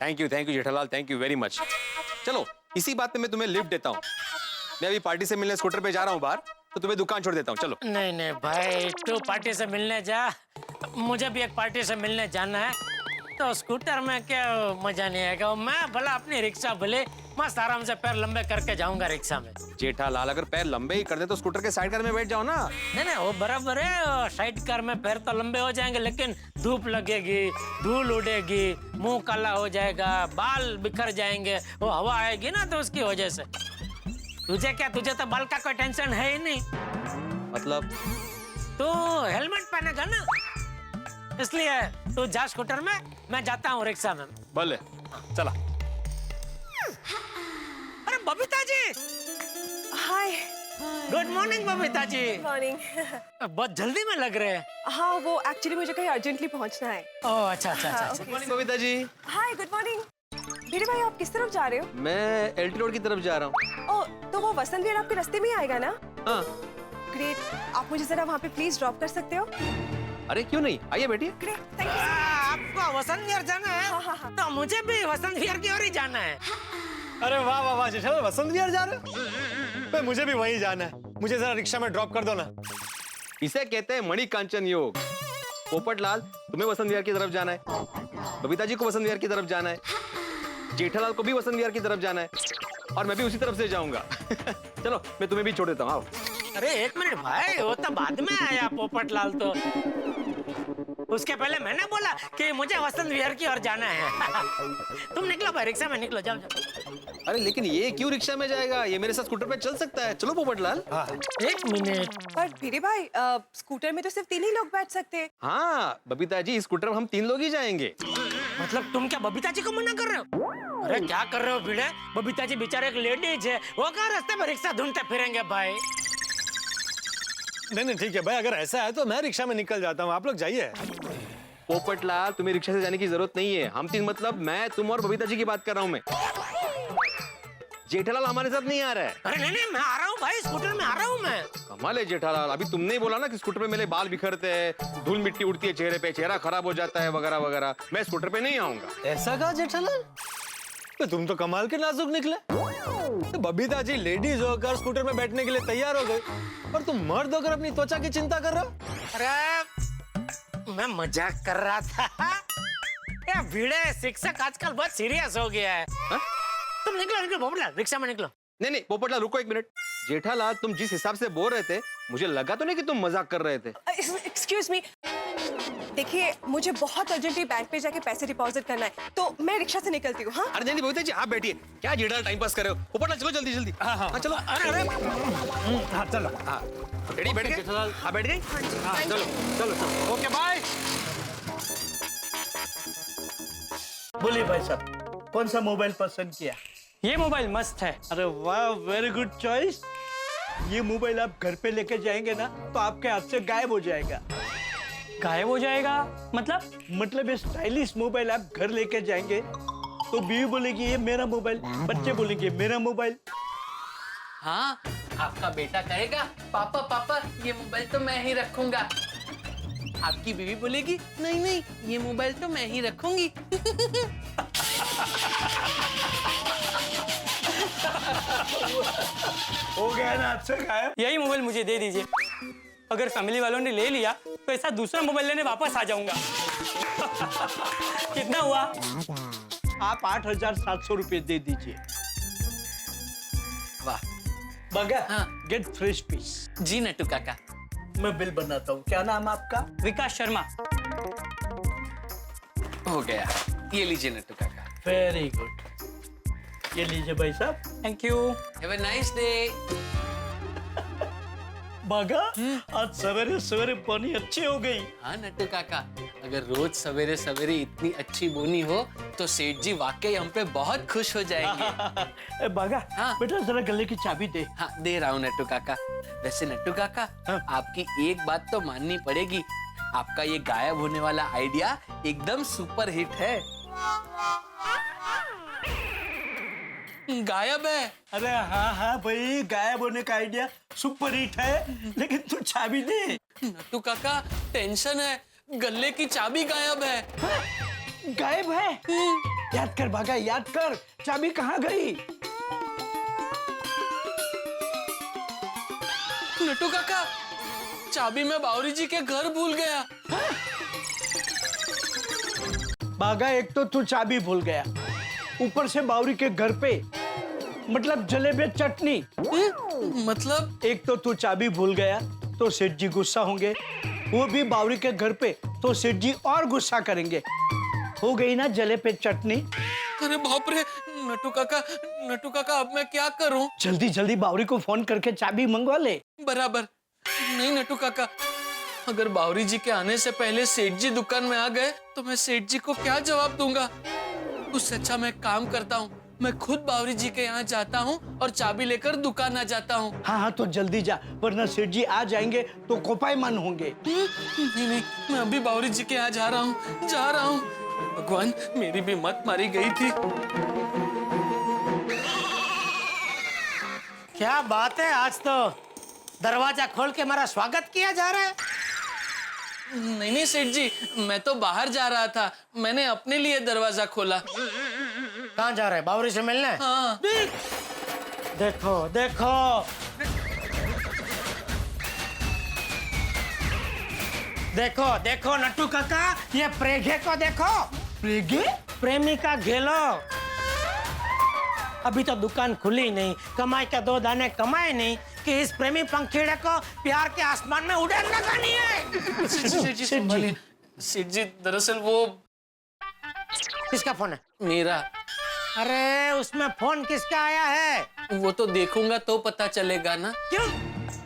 Thank you Jethalal, thank you very much. चलो इसी बात पे मैं तुम्हें लिफ्ट देता हूँ। मैं अभी पार्टी से मिलने स्कूटर पे जा रहा हूँ बाहर, तो तुम्हें दुकान छोड़ देता हूँ। चलो। नहीं नहीं भाई, तू पार्टी से मिलने जा, मुझे भी एक पार्टी से मिलने जाना है, तो स्कूटर में क्या मजा नहीं आएगा। मैं भला अपनी रिक्शा भले मस्त आराम से पैर लंबे करके जाऊंगा रिक्शा में। जेठालाल अगर पैर लंबे ही कर दे तो स्कूटर के साइड कार में बैठ जाओ ना। नहीं नहीं वो बराबर है, साइड कार में पैर तो लंबे हो जाएंगे, लेकिन धूप लगेगी, धूल उड़ेगी, मुंह काला हो जाएगा, बाल बिखर जाएंगे, वो हवा आएगी ना, तो उसकी वजह से। तुझे क्या, तुझे तो बाल का कोई टेंशन है ही नहीं। मतलब? तो हेलमेट पहनेगा ना, इसलिए तू जा स्कूटर में, मैं जाता हूँ रिक्शा में। भले चला। अरे बबीता जी। हाय। Good morning Babita ji. Morning. बहुत जल्दी में लग रहे हैं। हाँ, वो एक्चुअली मुझे कहीं अर्जेंटली पहुंचना है। ओह अच्छा अच्छा अच्छा। मॉर्निंग बबीता जी। हाय, गुड मॉर्निंग। भिड़े भाई, आप किस तरफ जा रहे हो? मैं एलटी रोड की तरफ जा रहा हूँ। ओह, तो वो वसंत विहार आपके रास्ते में ही आएगा ना? हाँ। ग्रेट। आप मुझे जरा वहाँ पे प्लीज ड्रॉप कर सकते हो? अरे क्यों नहीं, आइए बैठिए। Great, thank you. आपको वसंत विहार जाना है? हाँ। तो मुझे भी वसंत विहार की ओर ही जाना है। अरे वाह वाह वाह जेठालाल, वसंत विहार जा रहे हो? भाई मुझे भी वहीं जाना है, मुझे जरा रिक्शा में ड्रॉप कर दो ना। इसे कहते हैं मणिकांचन योग। पोपटलाल, तुम्हें वसंत विहार की तरफ जाना है, बबीता जी को वसंत विहार की तरफ जाना है, जेठालाल को भी वसंत विहार की तरफ जाना है, और मैं भी उसी तरफ से जाऊंगा। चलो मैं तुम्हें भी छोड़ देता हूँ, आओ। अरे एक मिनट भाई, वो तो बाद में आया पोपटलाल तो। उसके पहले मैंने बोला कि मुझे वसंत विहार की ओर जाना है। तुम निकलो भाई, रिक्शा में निकलो, जाओ जाओ। अरे लेकिन ये क्यों रिक्शा में जाएगा, ये मेरे साथ स्कूटर पे चल सकता है। चलो पोपटलाल। एक मिनट। पर भिड़े भाई, स्कूटर में तो सिर्फ 3 ही लोग बैठ सकते हैं। हाँ बबीता जी, इस स्कूटर में हम 3 लोग ही जाएंगे। मतलब तुम क्या बबीता जी को मना कर रहे हो? अरे क्या कर रहे हो भिड़े? बबीता जी बेचारे एक लेडीज है, वो कहाँ रास्ते में रिक्शा ढूंढते फिरेंगे भाई। नहीं ठीक है भाई, अगर ऐसा है तो मैं रिक्शा में निकल जाता हूँ, आप लोग जाइए। पोपटलाल, तुम्हें रिक्शा से जाने की जरूरत नहीं है। हम 3 मतलब मैं, तुम और बबीता जी की बात कर रहा हूँ मैं। जेठालाल हमारे साथ नहीं आ रहा है। अरे नहीं मैं आ रहा हूँ भाई, स्कूटर में आ रहा हूँ मैं। कमाल है जेठालाल, अभी तुमने ही बोला ना कि स्कूटर पे मेरे बाल बिखरते हैं, धूल मिट्टी उड़ती है चेहरे पे, चेहरा खराब हो जाता है वगैरह वगैरह। मैं स्कूटर पे नहीं आऊंगा। ऐसा कहा जेठालाल? तो तुम तो कमाल के नाजुक निकले। तो बबीता जी लेडीज होकर स्कूटर में बैठने के लिए तैयार हो गई, और तुम मर्द होकर अपनी त्वचा की चिंता कर रहे हो। अरे मैं मजाक कर रहा था। ये भिड़े शिक्षक आजकल बहुत सीरियस हो गया है। हा? तुम निकलो निकलो पोपटलाल, रिक्शा में निकलो। नहीं पोपटलाल रुको 1 मिनट। जेठालाल, तुम जिस हिसाब से बोल रहे थे, मुझे लगा तो नहीं कि तुम मजाक कर रहे थे। एक्सक्यूज मी, देखिए मुझे बहुत अर्जेंटली बैंक पे जाके पैसे डिपॉजिट करना है, तो मैं रिक्शा से निकलती हूँ। हाँ? अरे नहीं बबीता जी, आप बैठिए, क्या जेठालाल टाइम पास कर रहे हो। पोपटलाल चलो जल्दी जल्दी। हाँ चलो। अरे हाँ चलो। हाँ रेडी, बैठ गए? हाँ बैठ गए। हाँ चलो चलो चलो, ओके बाय। बोलिए भाई साहब, कौन सा मोबाइल पसंद किया? ये मोबाइल मस्त है। अरे वाह, वेरी गुड चॉइस। ये मोबाइल आप घर पे लेके जाएंगे ना तो आपके हाथ से गायब हो जाएगा। गायब हो जाएगा मतलब ये स्टाइलिश मोबाइल आप घर लेके जाएंगे तो बीवी बोलेगी ये मेरा मोबाइल, बच्चे बोलेंगे मेरा मोबाइल। हाँ, आपका बेटा कहेगा पापा पापा ये मोबाइल तो मैं ही रखूंगा। आपकी बीवी बोलेगी नहीं नहीं ये मोबाइल तो मैं ही रखूंगी। हो गया ना आपसे गायब। यही मोबाइल मुझे दे दीजिए। अगर फैमिली वालों ने ले लिया तो ऐसा दूसरा मोबाइल लेने वापस आ जाऊंगा। कितना हुआ? आप 8,700 रुपए दे दीजिए। वाह। बगा, हाँ। Get fresh piece. जी नट्टू काका। मैं बिल बनाता हूँ। क्या नाम आपका? विकास शर्मा। हो गया, ये लीजिए नट्टू काका। वेरी गुड, ये लीजिए भाई साहब। Thank you. Have a nice day. बगा, आज सवेरे सवेरे पानी अच्छी हो गई। हाँ नट्टू काका, अगर रोज सवेरे सवेरे इतनी अच्छी बोनी हो तो सेठ जी वाकई हम पे बहुत खुश हो जाएंगे। बगा, हाँ। बेटा जरा गले की चाबी दे। हाँ दे रहा हूँ नट्टू काका। वैसे नट्टू काका, आपकी एक बात तो माननी पड़ेगी, आपका ये गायब होने वाला आइडिया एकदम सुपर हिट है। गायब है। अरे हाँ भाई, गायब होने का आइडिया सुपर हिट है, लेकिन तू चाबी दे। नट्टू काका टेंशन है, गले की चाबी गायब है। गायब है? याद कर भागा, याद कर, चाबी कहाँ गई? नट्टू काका, चाबी मैं बावरी जी के घर भूल गया। भागा, एक तो तू चाबी भूल गया, ऊपर से बावरी के घर पे, मतलब जलेबी चटनी। मतलब? एक तो तू चाबी भूल गया तो सेठ जी गुस्सा होंगे, वो भी बावरी के घर पे, तो सेठ जी और गुस्सा करेंगे। हो गई ना जलेबी चटनी। अरे बाप रे नट्टू काका अब मैं क्या करूं? जल्दी जल्दी बावरी को फोन करके चाबी मंगवा ले। बराबर। नहीं नट्टू काका, अगर बावरी जी के आने से पहले सेठ जी दुकान में आ गए तो मैं सेठ जी को क्या जवाब दूंगा? उससे अच्छा मैं काम करता हूँ, मैं खुद बावरी जी के यहाँ जाता हूँ और चाबी लेकर दुकान आ जाता हूँ। हाँ हाँ तो जल्दी जा, वरना सेठ जी आ जाएंगे तो कोपायमान होंगे। नहीं नहीं, मैं अभी बावरी जी के यहाँ जा रहा हूँ। भगवान, मेरी भी मत मारी गई थी। क्या बात है, आज तो दरवाजा खोल के मेरा स्वागत किया जा रहा है। नहीं सेठ जी, मैं तो बाहर जा रहा था, मैंने अपने लिए दरवाजा खोला। कहाँ जा रहे हैं, बावरी से मिलने? हाँ। देखो देखो, देखो देखो नट्टू काका, ये प्रेगे को देखो। प्रेगे? प्रेमिका घेलो। अभी तो दुकान खुली नहीं, कमाई के 2 दाने कमाए नहीं कि इस प्रेमी पंखीड़े को प्यार के आसमान में उड़ान लगानी है। सेठ जी, दरअसल वो किसका फोन है? मेरा। अरे उसमें फोन किसका आया है? वो तो देखूंगा तो पता चलेगा ना। क्यों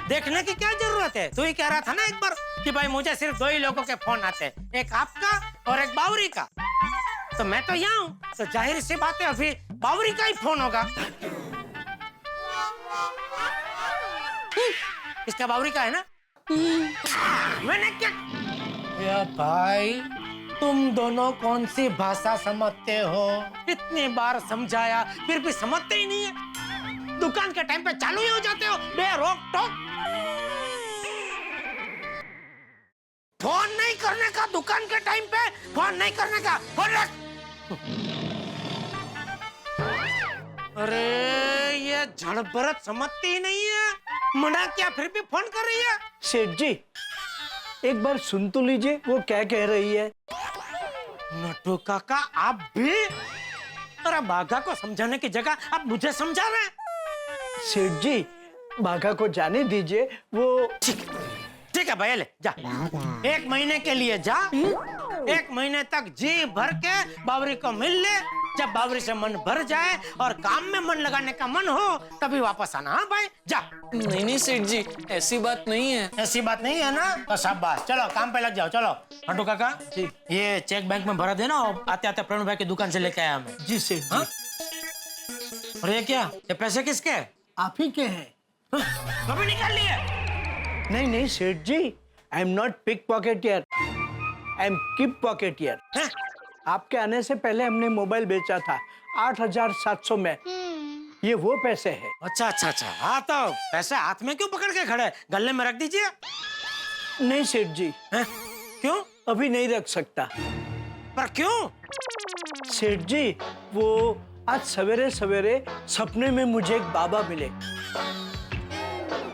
देखने की क्या जरूरत है? तू ही कह रहा था ना एक बार कि भाई मुझे सिर्फ 2 ही लोगों के फोन आते हैं, एक आपका और एक बावरी का। तो मैं तो यहाँ हूँ, तो जाहिर सी बात है अभी बावरी का ही फोन होगा। इसका बावरी का है ना? मैंने क्या? या भाई, तुम दोनों कौन सी भाषा समझते हो? इतनी बार समझाया फिर भी समझते ही नहीं है। दुकान के टाइम पे चालू ही हो जाते हो बेरोक टोक। फोन नहीं करने का, दुकान के टाइम पे फोन नहीं करने का। फोन रख। अरे ये झड़बरत समझती ही नहीं है, मना क्या फिर भी फोन कर रही है। सेठ जी एक बार सुन तो लीजिए वो क्या कह रही है। नट्टू काका आप भी? अरे बाघा को समझाने की जगह आप मुझे समझा रहे हैं। सेठ जी बाघा को जाने दीजिए, वो ठीक है भैया, ले जा। 1 महीने के लिए जा, 1 महीने तक जी भर के बावरी को मिल ले। जब बावरी से मन भर जाए और काम में मन लगाने का मन हो तभी वापस आना। हाँ भाई जा। नहीं सेठ जी, ऐसी बात नहीं है। ऐसी बात नहीं है ना? तो शाबाश, चलो काम पे लग जाओ। चलो नट्टू काका जी, ये चेक बैंक में भरा देना और आते आते प्रणव भाई की दुकान से लेके आया मैं। जी सेठ हाँ? और ये क्या, ये पैसे किसके? आप ही के हैं। कभी निकाल लिए? नहीं नहीं सेठ जी, I am not pick pocketer, I am keep pocketer. आपके आने से पहले हमने मोबाइल बेचा था 8,700 में, ये वो पैसे हैं। अच्छा अच्छा अच्छा, हाँ तो पैसे हाथ में क्यों पकड़ के खड़े, गले में रख दीजिए। नहीं सेठ जी। है? क्यों? अभी नहीं रख सकता। पर क्यों? सेठ जी वो आज सवेरे सवेरे सपने में मुझे एक बाबा मिले।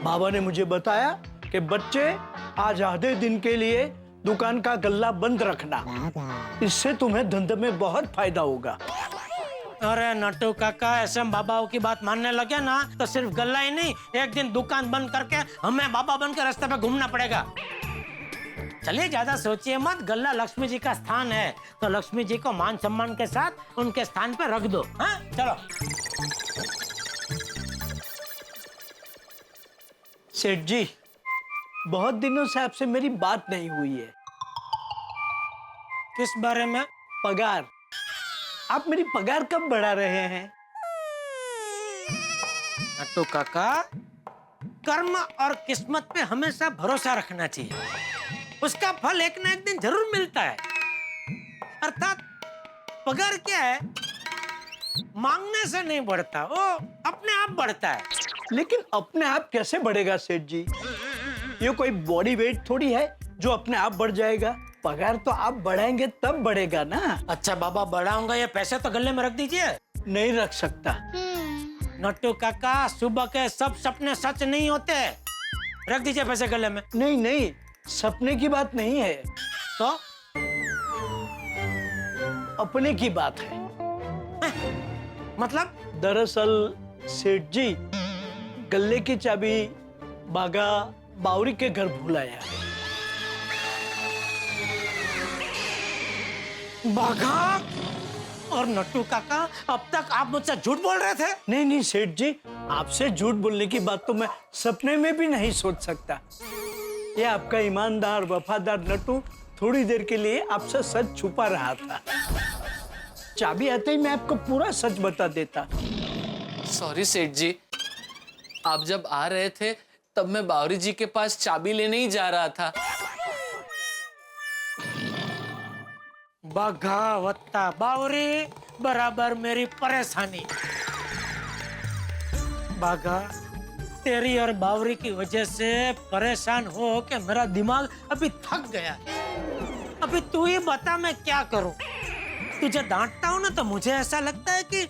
बाबा ने मुझे बताया कि बच्चे आज आधे दिन के लिए दुकान का गल्ला बंद रखना, इससे तुम्हें धंधे में बहुत फायदा होगा। अरे नट्टू काका, ऐसे बाबाओं की बात मानने लगे ना तो सिर्फ गल्ला ही नहीं, एक दिन दुकान बंद करके हमें बाबा बन के रास्ते पे घूमना पड़ेगा। चलिए ज्यादा सोचिए मत, गल्ला लक्ष्मी जी का स्थान है तो लक्ष्मी जी को मान सम्मान के साथ उनके स्थान पे रख दो। हाँ चलो। सेठ जी बहुत दिनों से आपसे मेरी बात नहीं हुई है। किस बारे में? पगार। आप मेरी पगार कब बढ़ा रहे हैं? नट्टू काका, कर्म और किस्मत पे हमेशा भरोसा रखना चाहिए, उसका फल एक ना एक दिन जरूर मिलता है। अर्थात पगार क्या है, मांगने से नहीं बढ़ता, वो अपने आप बढ़ता है। लेकिन अपने आप कैसे बढ़ेगा सेठ जी? ये कोई बॉडी वेट थोड़ी है जो अपने आप बढ़ जाएगा। पगार तो आप बढ़ाएंगे तब बढ़ेगा ना। अच्छा बाबा बढ़ाऊंगा, ये पैसे तो गले में रख दीजिए। नहीं रख सकता। नट्टू काका, सुबह के सब सपने सच नहीं होते, रख दीजिए पैसे गले में। नहीं नहीं, सपने की बात नहीं है, तो अपने की बात है। मतलब? दरअसल सेठ जी गल्ले की चाबी बागा बावरी के घर भूल आया। बाघा और नट्टू काका, अब तक आप मुझसे झूठ बोल रहे थे? नहीं नहीं सेठ जी, आपसे झूठ बोलने की बात तो मैं सपने में भी नहीं सोच सकता। ये आपका ईमानदार वफादार नट्टू थोड़ी देर के लिए आपसे सच छुपा रहा था। चाबी आते ही मैं आपको पूरा सच बता देता। सॉरी सेठ जी, आप जब आ रहे थे तब मैं बावरी जी के पास चाबी लेने ही जा रहा था। बगावत्ता बावरी बराबर मेरी परेशानी। बागा, तेरी और बावरी की वजह से परेशान हो के मेरा दिमाग अभी थक गया। अभी तू ही बता मैं क्या करूं? तुझे डांटता हूं ना तो मुझे ऐसा लगता है कि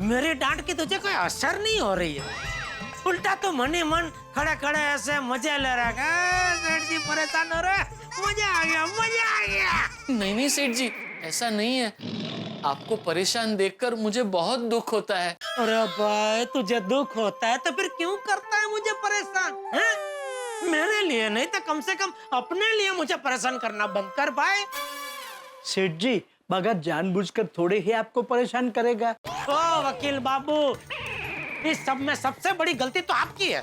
मेरी डांट की तुझे कोई असर नहीं हो रही है। उल्टा तो मन ही मन खड़े खड़े ऐसे मजे ले रहा है। सेठ जी परेशान हो रहे, मजा आ गया, मजा आ गया। नहीं नहीं सेठ जी, ऐसा नहीं है। आपको परेशान देखकर मुझे बहुत दुख होता है। अरे भाई, तुझे दुख होता है तो फिर क्यों करता है मुझे परेशान? हैं? मेरे लिए नहीं तो कम से कम अपने लिए मुझे परेशान करना बंद कर भाई। सेठ जी, भगत जानबूझकर थोड़े ही आपको परेशान करेगा। ओ वकील बाबू, इस सब में सबसे बड़ी गलती तो आपकी है।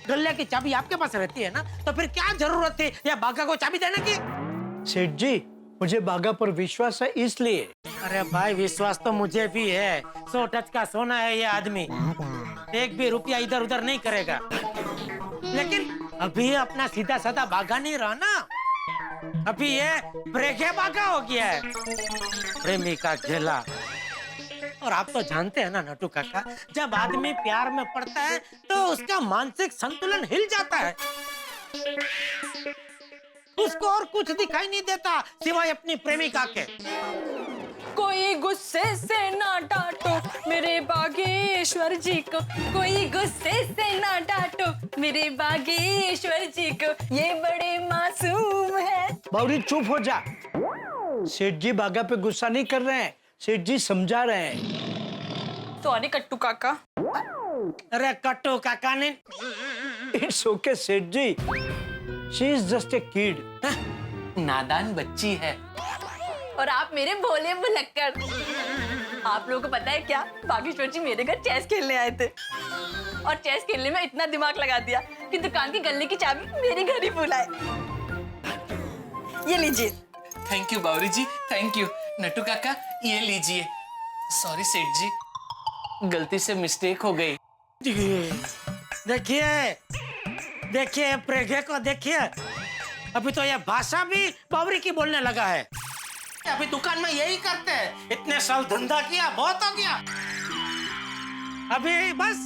गल्ले की चाबी आपके पास रहती है ना, तो फिर क्या जरूरत थी या बागा को चाबी देने की? सेठ जी, मुझे बागा पर विश्वास है इसलिए। अरे भाई, विश्वास तो मुझे भी है। 100 टच का सोना है ये आदमी, एक भी रुपया इधर उधर नहीं करेगा। लेकिन अभी अपना सीधा साधा बागा नहीं रहा ना, अभी ये प्रेगे बागा हो गया है, प्रेमी का घेला। और आप तो जानते हैं ना नटू काका, जब आदमी प्यार में पड़ता है तो उसका मानसिक संतुलन हिल जाता है। उसको और कुछ दिखाई नहीं देता सिवाय अपनी प्रेमिका के। कोई गुस्से से ना डांटो मेरे बागेश्वर जी को, कोई गुस्से से ना डांटो मेरे बागेश्वर जी को, ये बड़े मासूम है। बावरी चुप हो जा। सेठ जी बागा पे गुस्सा नहीं कर रहे हैं, सेठ जी समझा रहे हैं। तो अरे कट्टू काका। अरे कट्टू काका ने, इट्स ओके सेठ जी, she is just a kid. नादान बच्ची है। और आप मेरे भोले भुलक्कड़। आप लोगों को पता है क्या, बागेश्वर जी मेरे घर चेस खेलने आए थे और चेस खेलने में इतना दिमाग लगा दिया कि दुकान की गल्ले की चाबी मेरे घर ही भूल आए। ये लीजिए। Thank you Bawri ji, thank you. Natu काका ये लीजिए। सॉरी सेठ जी, गलती से मिस्टेक हो गई। देखिए देखिए प्रेगे को देखिए, अभी तो ये भाषा भी बावरी की बोलने लगा है। अभी दुकान में यही करते हैं, इतने साल धंधा किया, बहुत हो गया। अभी बस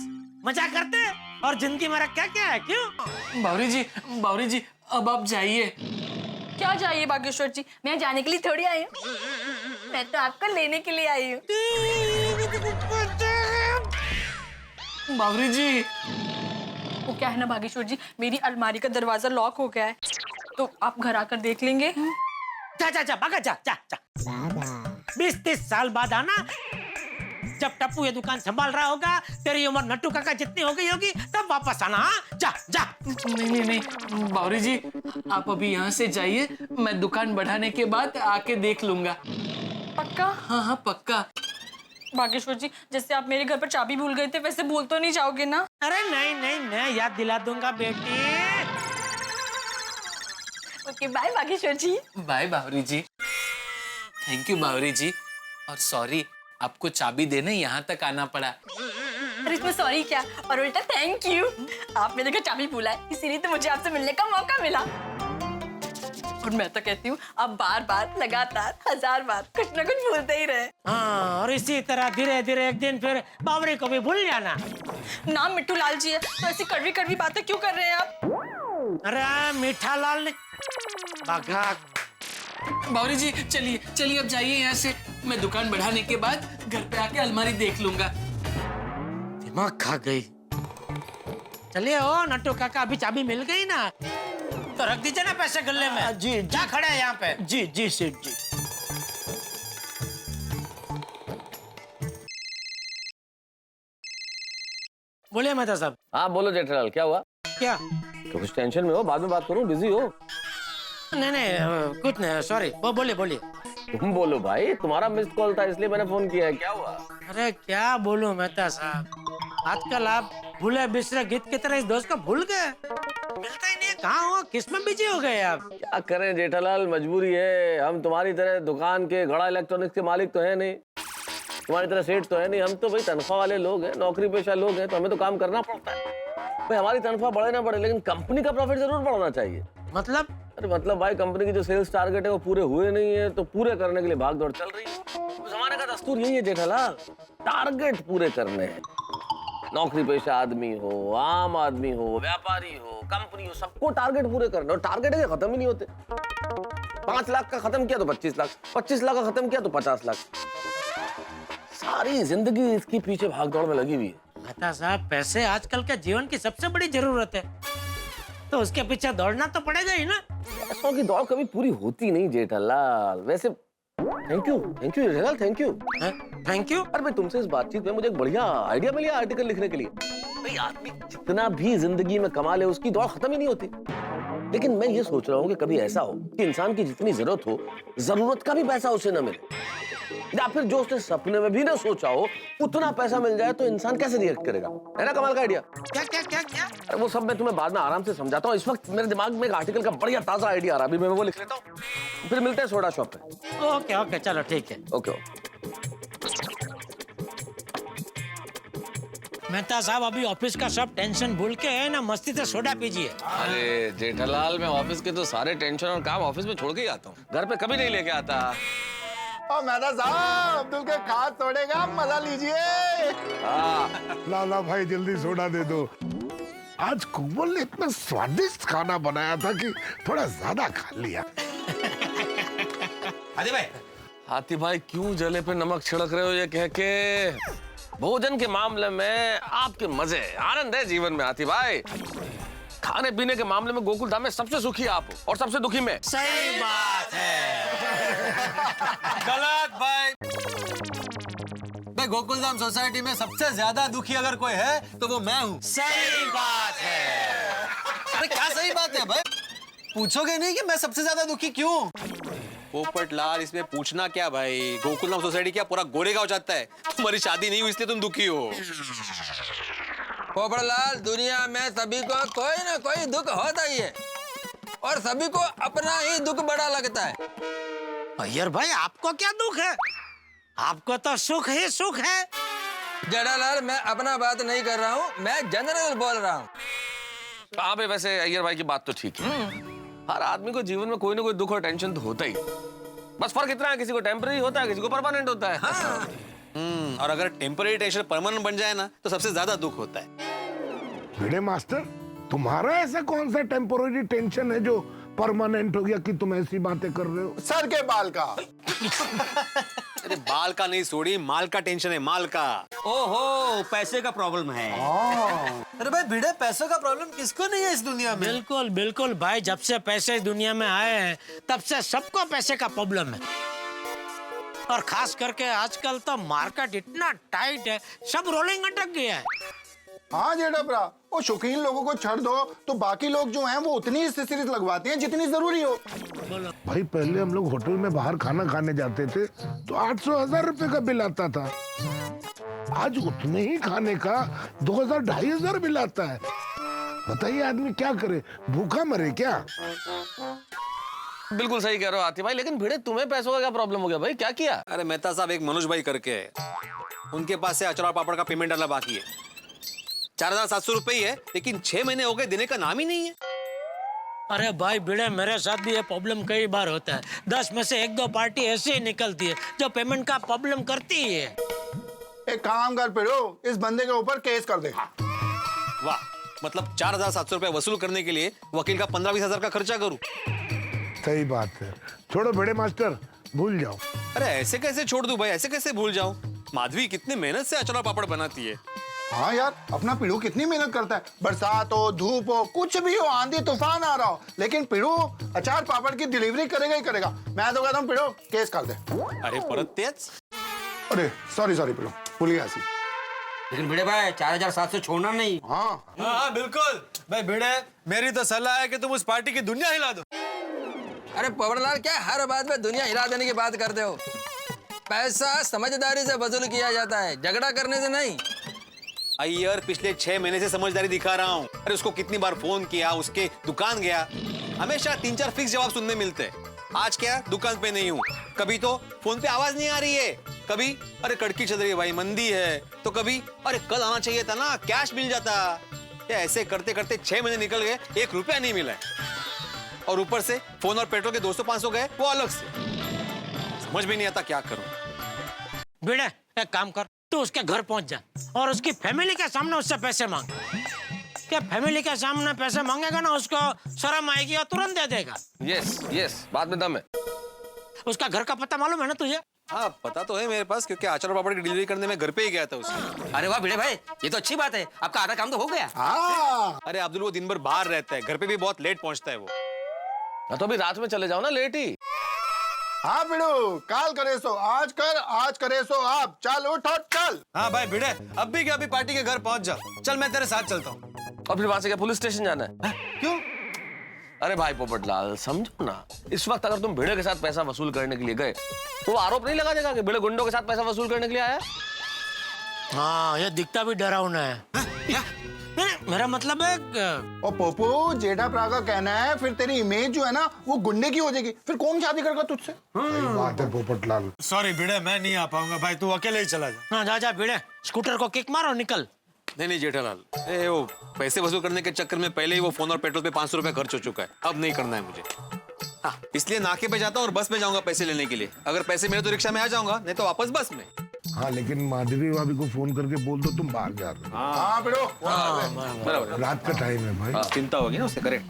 मजा करते हैं और जिंदगी मेरा क्या क्या है। क्यों बावरी जी अब आप जाइए। क्या चाहिए बागेश्वर जी? मैं जाने के लिए थोड़ी आई हूँ, मैं तो आपको लेने के लिए आई हूँ। बावरी जी, वो क्या है ना बागेश्वर जी, मेरी अलमारी का दरवाजा लॉक हो गया है, तो आप घर आकर देख लेंगे। जा जा जा भागा, जा जा जा। 20-30 साल बाद आना, जब टप्पू ये दुकान संभाल रहा होगा, तेरी उम्र नट्टू काका जितनी हो गई होगी, तब वापस आना। हाँ जा जा। नहीं बावरी जी, आप अभी यहाँ से जाइए, मैं दुकान बढ़ाने के बाद आके देख लूंगा। पक्का? हाँ पक्का। बागेश्वर जी, जैसे आप मेरे घर पर चाबी भूल गए थे, वैसे भूल तो नहीं जाओगे ना? अरे नहीं नहीं, मैं याद दिला दूंगा बेटी। Okay bye Bageshwar ji. Bye Bawri ji. Thank you Bawri ji, और सॉरी आपको चाबी देने यहाँ तक आना पड़ा। अरे इसमें सॉरी क्या, और उल्टा थैंक यू। आप मेरे घर चाबी भूला है, इसीलिए तो मुझे आपसे मिलने का मौका मिला। और मैं तो कहती हूँ आप बार बार लगातार 1000 बार कुछ न कुछ भूलते ही रहे। हाँ, और इसी तरह धीरे धीरे एक दिन फिर बावरी को भी भूल जाना। नाम मिट्टू लाल जी है, तो ऐसी कड़वी कड़वी बातें क्यों कर रहे हैं आप? अरे मीठा लाल ने बागा। बावरी जी चलिए अब जाइए यहाँ से, मैं दुकान बढ़ाने के बाद घर पे आके अलमारी देख लूंगा। दिमाग खा गई। चलिए ओ नट्टू काका, अभी चाबी मिल गई ना, तो रख दीजिए ना पैसे गल्ले में। जी क्या खड़े हैं यहाँ पे? जी जी सेठ जी। बोलिए मेहता साहब। हाँ बोलो जेठालाल, क्या हुआ? क्या? तो कुछ टेंशन में हो? बाद में बात करूं, बिजी हो? नहीं कुछ नहीं, सॉरी। वो बोलिए। तुम बोलो भाई, तुम्हारा मिस्ड कॉल था इसलिए मैंने फोन किया है। क्या हुआ? अरे क्या बोलूं मेहता साहब, आजकल आप भूले बिसरे गीत की तरह इस दोस्त को भूल गए। मिलता ही नहीं, कहाँ हो, किस में बिजी हो गए आप? क्या करें जेठालाल, मजबूरी है। हम तुम्हारी तरह दुकान के घड़ा इलेक्ट्रॉनिक्स के मालिक तो है नहीं। तुम्हारी तरह सेठ तो है नहीं, हम तो भाई तनख्वाह वाले लोग हैं, नौकरी पेशा लोग हैं, तो हमें तो काम करना पड़ता है भाई। हमारी तनख्वाह बढ़े ना बढ़े, लेकिन कंपनी का प्रॉफिट जरूर बढ़ना चाहिए। मतलब? अरे मतलब भाई कंपनी की जो सेल्स टारगेट है वो पूरे हुए नहीं है, तो पूरे करने के लिए भाग दौड़ चल रही है। जमाने का दस्तूर यही है जेठालाल, टारगेट पूरे करने हैं। नौकरी पेशा आदमी हो, आम आदमी हो, व्यापारी हो, कंपनी हो, सबको टारगेट पूरे करने, और टारगेट है खत्म ही नहीं होते। 5 लाख का खत्म किया तो 25 लाख, 25 लाख का खत्म किया तो 50 लाख। सारी जिंदगी इसके पीछे भागदौड़ में लगी हुई है। मेहता साहब, पैसे आजकल के जीवन की सबसे बड़ी जरूरत है, तो उसके पीछे दौड़ना तो पड़ेगा ही ना। पैसों की दौड़ कभी पूरी होती नहीं जेठालाल। वैसे thank you Jethalal, thank you. अरे भाई तुमसे इस बातचीत में मुझे एक बढ़िया आइडिया मिला आर्टिकल लिखने के लिए। भाई आदमी जितना भी जिंदगी में कमा ले, उसकी दौड़ खत्म ही नहीं होती। लेकिन मैं ये सोच रहा हूँ कि कभी ऐसा हो कि इंसान की जितनी जरूरत हो, जरूरत का भी पैसा उसे न मिले, या फिर जो उसने सपने में भी ना सोचा हो उतना पैसा मिल जाए, तो इंसान कैसे रिएक्ट करेगा? है ना कमाल का आइडिया? क्या क्या क्या क्या? अरे वो सब मैं तुम्हें बाद में आराम से समझाता हूँ। इस वक्त मेरे दिमाग में एक आर्टिकल का बढ़िया ताजा आइडिया आ रहा है, अभी मैं वो लिख लेता हूँ, फिर मिलते हैं सोडा शॉप पे। ओके ओके, चलो ठीक है। ओके। मेहता साहब, अभी ऑफिस का सब टेंशन भूल के है ना, मस्ती से सोडा पीजिए। अरे जेठालाल, मैं ऑफिस के तो सारे टेंशन और काम ऑफिस में छोड़ के ही आता हूँ, घर पे कभी नहीं लेके आता। और मेहता साहब, अब्दुल के खास तोड़ेगा, मजा लीजिए। लाला भाई जल्दी सोडा दे दो। आज कुबल ने इतना स्वादिष्ट खाना बनाया था कि थोड़ा ज्यादा खा लिया। हाथी भाई क्यों जले पे नमक छिड़क रहे हो ये कह के? भोजन के मामले में आपके मजे, आनंद है जीवन में हाथी भाई। खाने पीने के मामले में गोकुल धाम में सबसे सुखी आप हो, और सबसे दुखी मैं। सही बात है। गलत भाई। गोकुलधाम सोसाइटी में सबसे ज्यादा दुखी अगर कोई है तो वो मैं हूँ। सही बात है। अरे क्या सही बात है भाई? पूछोगे नहीं कि मैं सबसे ज्यादा दुखी क्यों? पोपट लाल, इसमें पूछना क्या भाई? गोकुलधाम सोसाइटी क्या पूरा गोरेगांव चाहता है तुम्हारी शादी नहीं हुई इसलिए तुम दुखी हो? पोपट लाल, दुनिया में सभी को कोई ना कोई दुख होता ही है, और सभी को अपना ही दुख बड़ा लगता है। अय्यर भाई, आपको क्या दुख है? आपको तो सुख ही सुख है। जेठालाल, मैं अपना बात नहीं कर रहा हूँ, मैं जनरल बोल रहा हूँ। हाँ भाई, वैसे अय्यर भाई की बात तो ठीक है। हर आदमी को जीवन में कोई ना कोई दुख और टेंशन तो होता ही। बस फर्क इतना है, किसी को टेम्पररी होता है, किसी को परमानेंट होता है। हाँ। और अगर टेम्पररी टेंशन परमानेंट बन जाए ना, तो सबसे ज्यादा दुख होता है। भिड़े मास्टर, तुम्हारा ऐसा कौन सा टेम्पोररी टेंशन है जो परमानेंट हो गया कि तुम ऐसी बातें कर रहे हो? सर के बाल का। अरे बाल का नहीं सोड़ी, माल का टेंशन है, माल का। ओहो, पैसे का प्रॉब्लम है। अरे भाई भिड़े, पैसों का प्रॉब्लम किसको नहीं है इस दुनिया में? बिल्कुल बिल्कुल भाई, जब से पैसे दुनिया में आए हैं तब से सबको पैसे का प्रॉब्लम है। और खास करके आजकल तो मार्केट इतना टाइट है, सब रोलिंग अटक गया है। हाँ जेठा, वो शौकीन लोगों को छोड़ दो तो बाकी लोग जो हैं वो उतनी एक्सेसरीज लगवाते हैं जितनी जरूरी हो। भाई पहले हम लोग होटल में बाहर खाना खाने जाते थे तो 800-1000 रुपए का बिल आता था। आज उतने ही खाने का 2000-2500 बिल आता है। बताइए आदमी क्या करे, भूखा मरे क्या? बिल्कुल सही कह रहे हो आती भाई, लेकिन भिड़े तुम्हें पैसों का क्या प्रॉब्लम हो गया भाई? क्या किया? अरे मेहता साहब, एक मनोज भाई करके है, उनके पास से अचार और पापड़ का पेमेंट डाला बाकी है। 4700 रुपए ही है, लेकिन 6 महीने हो गए, देने का नाम ही नहीं है। अरे भाई भिड़े, मेरे साथ भी ये प्रॉब्लम कई बार होता है। 10 में से 1-2 पार्टी ऐसी ही निकलती है जो पेमेंट का प्रॉब्लम करती ही है। एक काम कर पिड़ो, इस बंदे के ऊपर केस कर दे। वाह, मतलब 4700 रुपए वसूल करने के लिए वकील का 15-20 हजार का खर्चा करूं? सही बात है। छोड़ो भिड़े मास्टर, भूल जाओ। अरे ऐसे कैसे छोड़ दूं भाई, ऐसे कैसे भूल जाऊं? माधवी कितने मेहनत से अचार और पापड़ बनाती है। हाँ यार, अपना पिड़ू कितनी मेहनत करता है। बरसात हो, धूप हो, कुछ भी हो, आंधी तूफान आ रहा हो, लेकिन पिड़ू अचार पापड़ की डिलीवरी करेगा ही करेगा। मैं तो कहता हूँ पिड़ू केस कर दे। अरे परत तेज। अरे सॉरी पिड़ू, भूल गया सी। लेकिन भिड़े भाई 4700 छोड़ना नहीं। हाँ बिल्कुल भाई भिड़े, मेरी तो सलाह है कि तुम उस पार्टी की दुनिया हिला दो। अरे पोपटलाल, क्या हर बात में दुनिया हिला देने की बात करते हो? पैसा समझदारी से वसूल किया जाता है, झगड़ा करने से नहीं। अय्यर, पिछले 6 महीने से समझदारी दिखा रहा हूँ। अरे उसको कितनी बार फोन किया, उसके दुकान गया, हमेशा 3-4 फिक्स जवाब सुनने मिलते हैं। आज क्या दुकान पे नहीं हूँ, कभी तो फोन पे आवाज नहीं आ रही है, कभी अरे कड़की चल रही है भाई, मंदी है, तो कभी अरे कल आना चाहिए था ना, कैश मिल जाता। या ऐसे करते करते 6 महीने निकल गए, 1 रुपया नहीं मिला है। और ऊपर से फोन और पेट्रोल के 200-500 गए, वो अलग से। समझ में नहीं आता क्या करूं। भिड़े एक काम कर, तू उसके घर पहुंच जा और उसकी फैमिली के सामने उससे पैसे मांग। क्या फैमिली के सामने पैसे मांगेगा ना, उसको शर्म आएगी और तुरंत दे देगा। यस यस, बात में दम है। उसका घर का पता मालूम है ना तुझे? हाँ पता तो है मेरे पास, क्योंकि आचार और पापड़ की डिलीवरी करने में घर पे ही गया था उसके। अरे वाह भिड़े भाई, ये तो अच्छी बात है, आपका आधा काम तो हो गया। अरे अब्दुल वो दिन भर बाहर रहता है, घर पे भी बहुत लेट पहुंचता है वो। तो अभी रात में चले जाओ ना, लेट ही। हाँ बिड़ू, काल करे सो आज कर, आज करे सो आप, चल उठ और चल। हाँ भाई भिड़े, अब भी क्या, अभी पार्टी के घर पहुंच जा। चल मैं तेरे साथ चलता हूँ। और फिर वहां से क्या पुलिस स्टेशन जाना है? क्यों? अरे भाई पोपटलाल समझो ना, इस वक्त अगर तुम भिड़े के साथ पैसा वसूल करने के लिए गए तो वो आरोप नहीं लगा देगा कि भिड़े गुंडों के साथ पैसा वसूल करने के लिए आया? हाँ ये दिखता भी डरावना है। नहीं, मेरा मतलब है ओ पोपू, जेठा प्रा का कहना है फिर तेरी इमेज जो है ना वो गुंडे की हो जाएगी, फिर कौन शादी करेगा तुझसे? सही बात है पोपटलाल। सॉरी भिड़े, मैं नहीं आ पाऊंगा भाई, तू अकेले ही चला जा। हाँ जा जा भिड़े, स्कूटर को किक मारो, निकल। नहीं जेठालाल, वो पैसे वसूल करने के चक्कर में पहले ही वो फोन और पेट्रोल पे 500 रुपया खर्च हो चुका है, अब नहीं करना है मुझे। हाँ इसलिए नाके पे जाता हूँ और बस में जाऊंगा पैसे लेने के लिए। अगर पैसे मिले तो रिक्शा में आ जाऊंगा, नहीं तो वापस बस में। हाँ लेकिन माधवी भाभी को फोन करके बोल दो तुम बाहर जा रहे हो। हाँ बिड़ू, बराबर, रात का टाइम है भाई। चिंता होगी ना उससे। करेक्ट।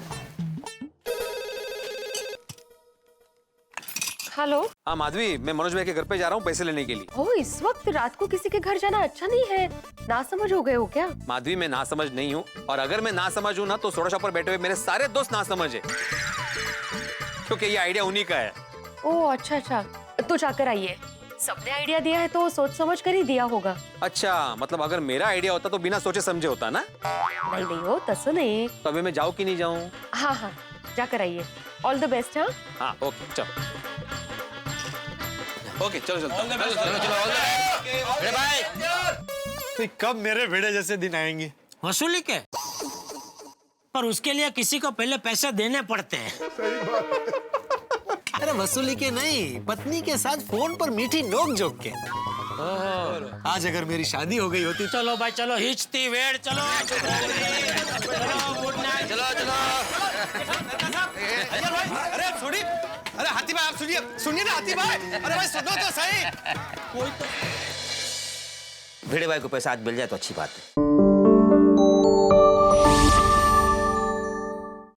हेलो। हाँ माधवी, मैं मनोज भाई के घर पे जा रहा हूँ पैसे लेने के लिए। ओ इस वक्त रात को किसी के घर जाना अच्छा नहीं है, ना समझ हो गए हो क्या? माधवी मैं ना समझ नहीं हूँ, और अगर मैं ना समझ हूँ ना तो सोडा शॉप पर बैठे हुए मेरे सारे दोस्त ना समझ है, क्योंकि ये आइडिया उन्हीं का है। ओ अच्छा अच्छा, तो जाकर आइए। सबने आइडिया दिया है तो सोच समझ कर ही दिया होगा। अच्छा मतलब अगर मेरा आइडिया होता तो बिना सोचे समझे होता ना? नहीं नहीं हो तसं नहीं। तो अभी मैं जाऊँ कि नहीं जाऊँ? हाँ हाँ जाकर आइए। All the best. हाँ हाँ ओके चलो, ओके चलो चलो भिड़े भाई, तो कब मेरे भिड़े जैसे दिन आएंगे? वसूली के, पर उसके लिए किसी को पहले पैसे देने पड़ते हैं। अरे वसूली के नहीं, पत्नी के साथ फोन पर मीठी नोक जोक के। आज अगर मेरी शादी हो गई होती। चलो भाई चलो, हिचती वेड़, चलो गुड नाइट। चलो चलो। अरे आप सुनिए, अरे हाथी भाई आप सुनिए, सुनिए ना हाथी भाई, अरे भाई सुनो तो सही। भिड़े भाई को पैसा आज मिल जाए तो अच्छी बात है।